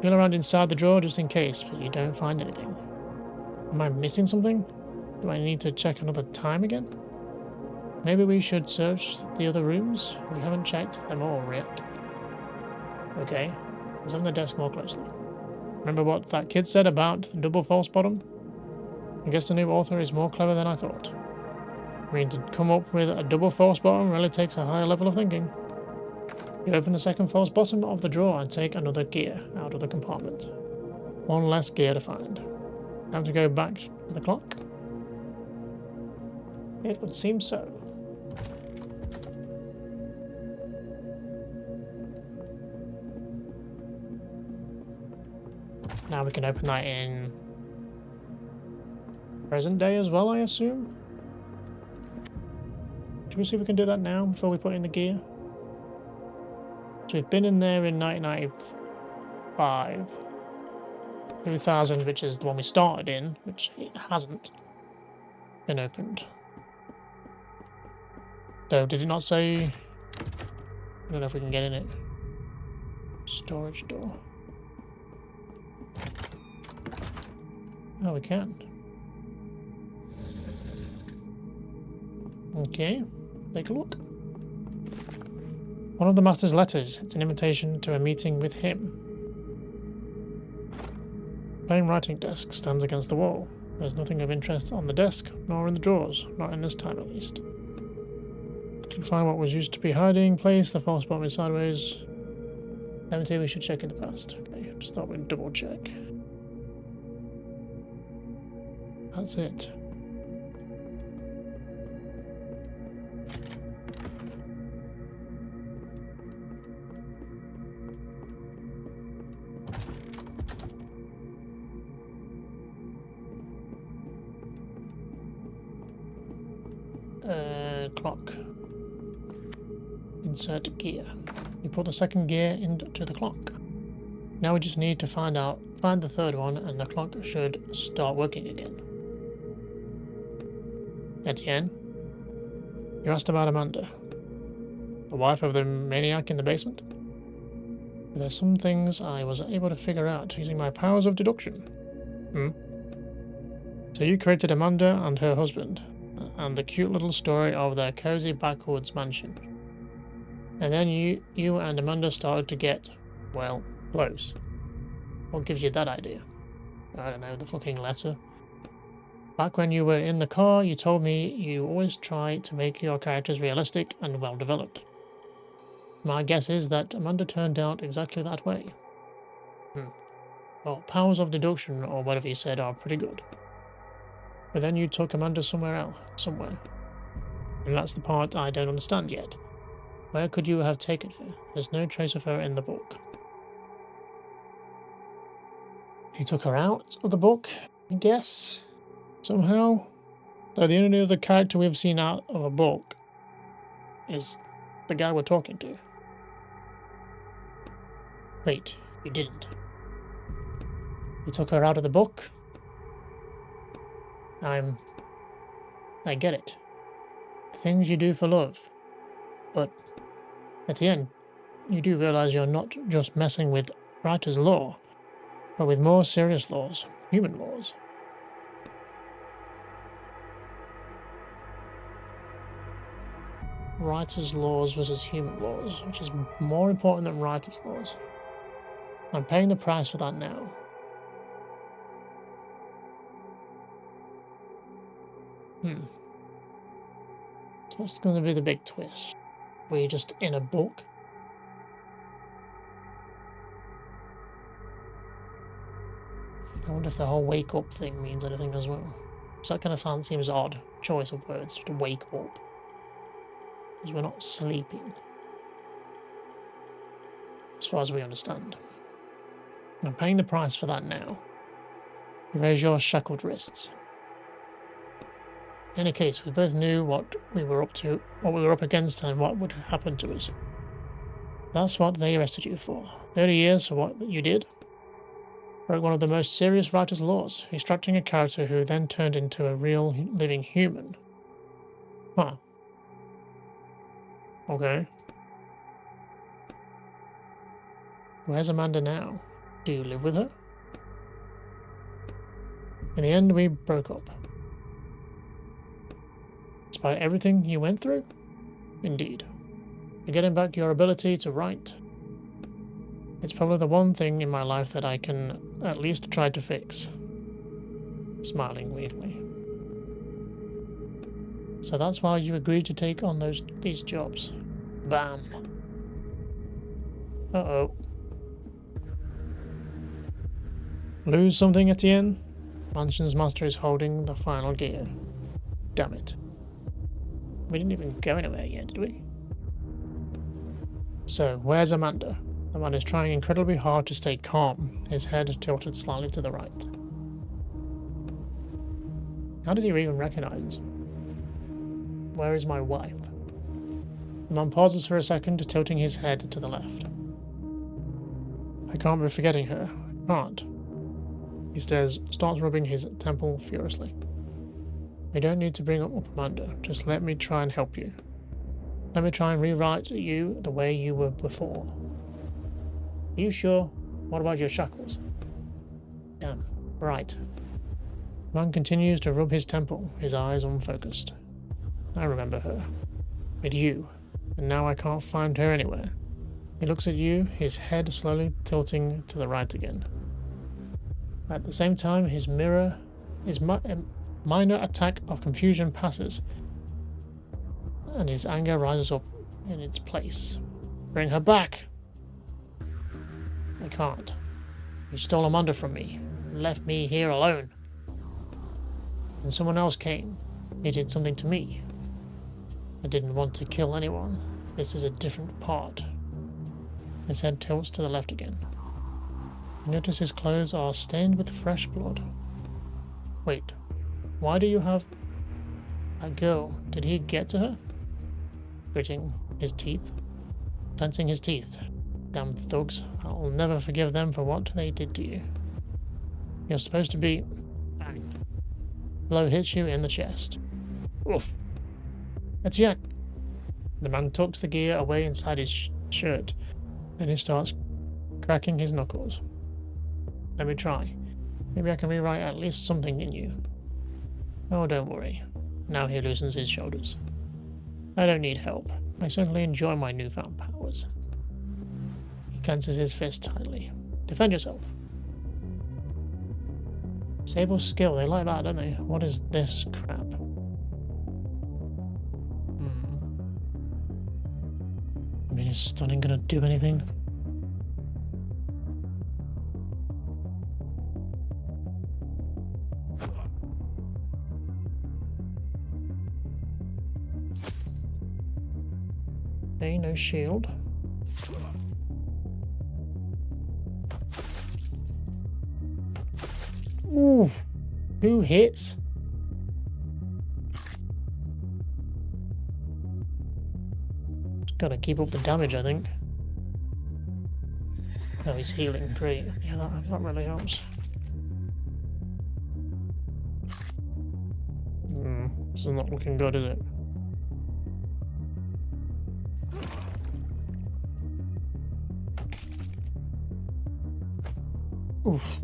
Feel around inside the drawer just in case, but you don't find anything. Am I missing something? Do I need to check another time again? Maybe we should search the other rooms? We haven't checked them all yet. Okay, examine the desk more closely. Remember what that kid said about the double false bottom? I guess the new author is more clever than I thought. I mean, to come up with a double false bottom really takes a higher level of thinking. You open the second false bottom of the drawer and take another gear out of the compartment. One less gear to find. Time to go back to the clock? It would seem so. Now we can open that in present day as well, I assume? Should we see if we can do that now before we put in the gear? So we've been in there in 1995. 2000, which is the one we started in, which it hasn't been opened. Though, did it not say... I don't know if we can get in it. Storage door. Oh, we can. Okay, take a look. One of the master's letters. It's an invitation to a meeting with him. Plain writing desk stands against the wall. There's nothing of interest on the desk, nor in the drawers. Not in this time, at least. Quickly find what was used to be hiding place. The false bottom is sideways. 70, we should check in the past. Okay, just thought we'd double check. That's it. Clock. Insert gear. You put the second gear into the clock. Now we just need to find the third one, and the clock should start working again. Etienne, you asked about Amanda, the wife of the maniac in the basement. There's some things I was able to figure out using my powers of deduction. So you created Amanda and her husband, and the cute little story of their cozy backwoods mansion. And then you and Amanda started to get, well, close. What gives you that idea? I don't know, the fucking letter. Back when you were in the car, you told me you always try to make your characters realistic and well developed. My guess is that Amanda turned out exactly that way. Well, powers of deduction, or whatever you said, are pretty good. But then you took Amanda somewhere. And that's the part I don't understand yet. Where could you have taken her? There's no trace of her in the book. You took her out of the book, I guess, somehow. Though the only other character we've seen out of a book is the guy we're talking to. Wait, you didn't. You took her out of the book? I get it. Things you do for love. But at the end, you do realize you're not just messing with writer's law, but with more serious laws, human laws. Writer's laws versus human laws, which is more important than writer's laws. I'm paying the price for that now. So what's going to be the big twist? Were you just in a book? I wonder if the whole wake up thing means anything as well. So that kind of seems odd choice of words, to wake up. Because we're not sleeping. As far as we understand. I'm paying the price for that now. You raise your shackled wrists. In any case, we both knew what we were up against, and what would happen to us. That's what they arrested you for. 30 years for what you did. Broke one of the most serious writer's laws, extracting a character who then turned into a real living human. Huh. Okay. Where's Amanda now? Do you live with her? In the end, we broke up. Despite everything you went through? Indeed. You're getting back your ability to write. It's probably the one thing in my life that I can at least try to fix. Smiling weakly. So that's why you agreed to take on these jobs. Bam. Uh-oh. Lose something, Etienne? Mansion's master is holding the final gear. Damn it. We didn't even go anywhere yet, did we? So, where's Amanda? The man is trying incredibly hard to stay calm, his head tilted slightly to the right. How does he even recognize? Where is my wife? The man pauses for a second, tilting his head to the left. I can't be forgetting her. I can't. He starts rubbing his temple furiously. You don't need to bring up Amanda. Just let me try and help you. Let me try and rewrite you the way you were before. Are you sure? What about your shackles? Damn. Right. The man continues to rub his temple, his eyes unfocused. I remember her. With you. And now I can't find her anywhere. He looks at you, his head slowly tilting to the right again. At the same time, his minor attack of confusion passes, and his anger rises up in its place. Bring her back! I can't. You stole Amanda from me, and left me here alone. And someone else came. He did something to me. I didn't want to kill anyone. This is a different part. His head tilts to the left again. You notice his clothes are stained with fresh blood. Wait, why do you have a girl? Did he get to her? Gritting his teeth. Clenching his teeth. Damn thugs. I'll never forgive them for what they did to you. You're supposed to be... Bang. Blow hits you in the chest. Oof. Etienne. The man tucks the gear away inside his shirt. Then he starts cracking his knuckles. Let me try. Maybe I can rewrite at least something in you. Oh, don't worry. Now he loosens his shoulders. I don't need help. I certainly enjoy my newfound powers. He clenches his fist tightly. Defend yourself. Sable's skill, they like that, don't they? What is this crap? I mean, is stunning gonna do anything? Okay, no shield. Ooh, 2 hits. Just gotta keep up the damage, I think. Oh, he's healing. Great. Yeah, that really helps. This is not looking good, is it? Oof.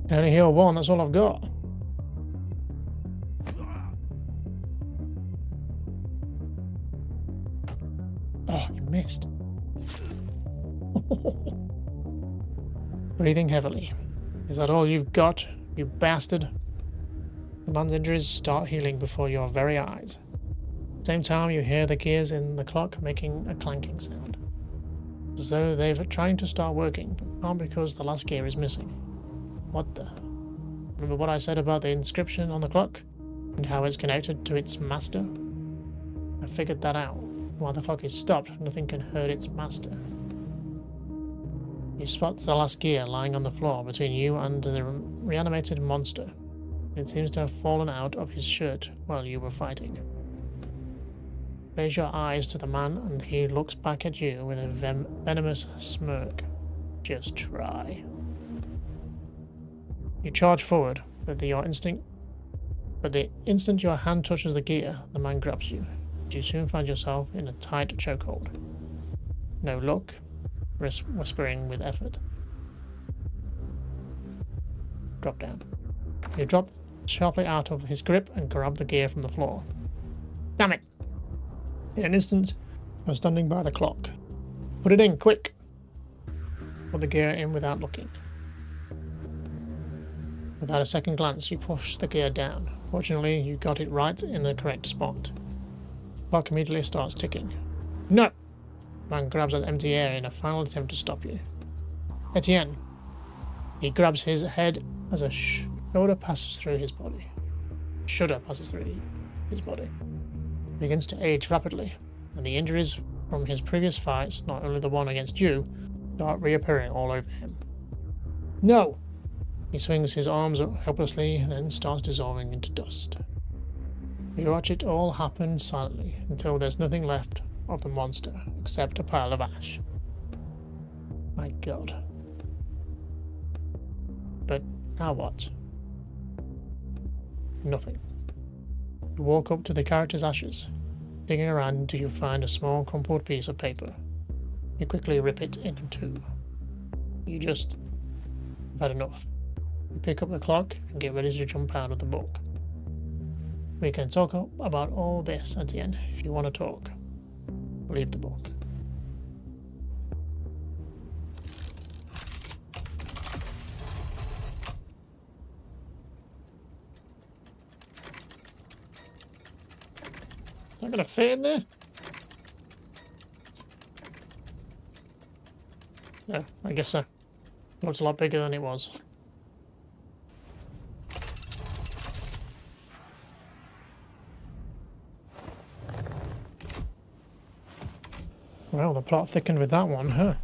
I only heal 1, that's all I've got. Oh, you missed. Breathing heavily. Is that all you've got, you bastard? The man's injuries start healing before your very eyes. At the same time, you hear the gears in the clock making a clanking sound. As though they're trying to start working, but can't because the last gear is missing. What the? Remember what I said about the inscription on the clock? And how it's connected to its master? I figured that out. While the clock is stopped, nothing can hurt its master. You spot the last gear lying on the floor between you and the reanimated monster. It seems to have fallen out of his shirt while you were fighting. Raise your eyes to the man and he looks back at you with a venomous smirk. Just try. You charge forward, but the instant your hand touches the gear, the man grabs you. You soon find yourself in a tight chokehold. No luck, whispering with effort. Drop down. You drop sharply out of his grip and grab the gear from the floor. Damn it! In an instant, you're standing by the clock. Put it in, quick! Put the gear in without looking. Without a second glance, you push the gear down. Fortunately, you got it right in the correct spot. The clock immediately starts ticking. No! Man grabs at empty air in a final attempt to stop you. Etienne. He grabs his head as a shudder passes through his body. He begins to age rapidly, and the injuries from his previous fights, not only the one against you, start reappearing all over him. No! He swings his arms up helplessly, then starts dissolving into dust. You watch it all happen silently until there's nothing left of the monster except a pile of ash. My God. But now what? Nothing. You walk up to the character's ashes, digging around until you find a small crumpled piece of paper. You quickly rip it in two. You just have had enough. You pick up the clock and get ready to jump out of the book. We can talk about all this at the end if you want to talk. Leave the book. Is that going to fit in there? No, I guess so. Looks a lot bigger than it was. Well, the plot thickened with that one, huh?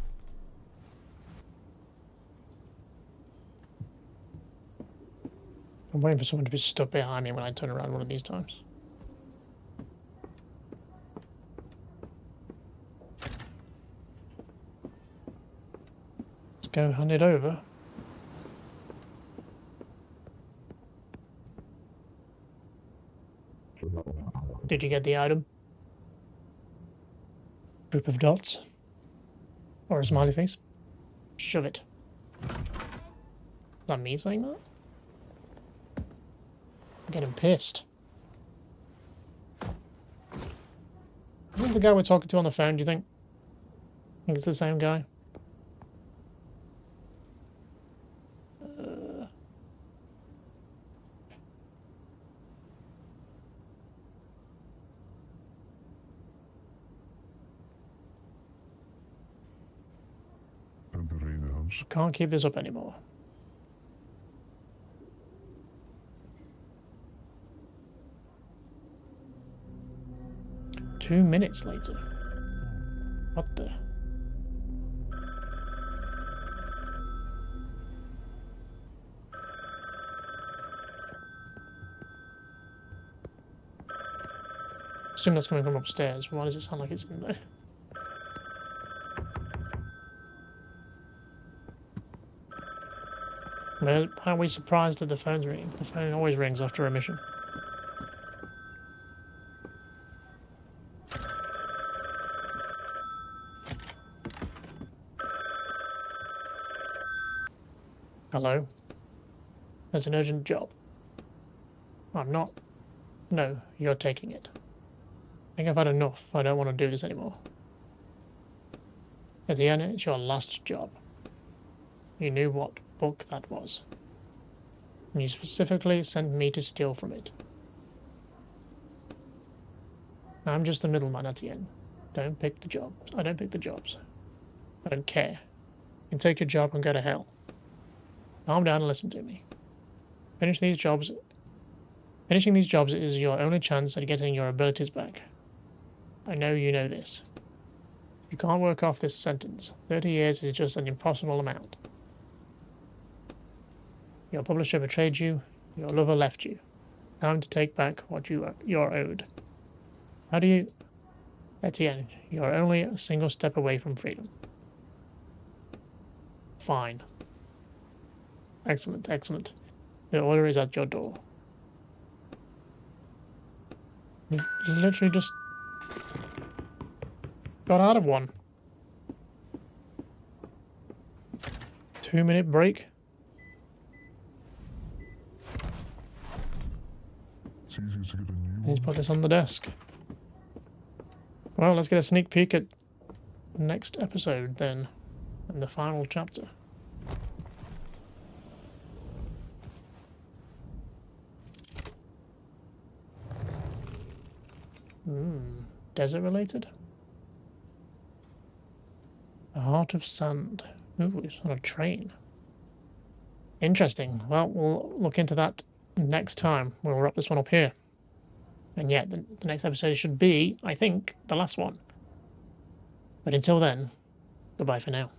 I'm waiting for someone to be stuck behind me when I turn around one of these times. Let's go hand it over. Did you get the item? Group of dots? Or a smiley face? Shove it. Is that me saying that? I'm getting pissed. Is this the guy we're talking to on the phone, do you think? I think it's the same guy. Can't keep this up anymore. Two minutes later. What the? Assume that's coming from upstairs. Why does it sound like it's in there? How are we surprised that the phone's ringing? The phone always rings after a mission. Hello? There's an urgent job. I'm not. No, you're taking it. I think I've had enough. I don't want to do this anymore. At the end, it's your last job. You knew what book that was. And you specifically sent me to steal from it. I'm just the middleman at the end. Don't pick the jobs. I don't pick the jobs. I don't care. You can take your job and go to hell. Calm down and listen to me. Finishing these jobs is your only chance at getting your abilities back. I know you know this. You can't work off this sentence. 30 years is just an impossible amount. Your publisher betrayed you. Your lover left you. Time to take back what you're owed. How do you... Etienne, you're only a single step away from freedom. Fine. Excellent, excellent. The order is at your door. We've literally just got out of one. 2-minute break. It's easier to get a new Let's one. put this on the desk. Well, let's get a sneak peek at the next episode then, and the final chapter. Desert related? The Heart of Sand. Ooh, it's on a train. Interesting. Well, we'll look into that next time. We'll wrap this one up here. And yet, the next episode should be, I think, the last one. But until then, goodbye for now.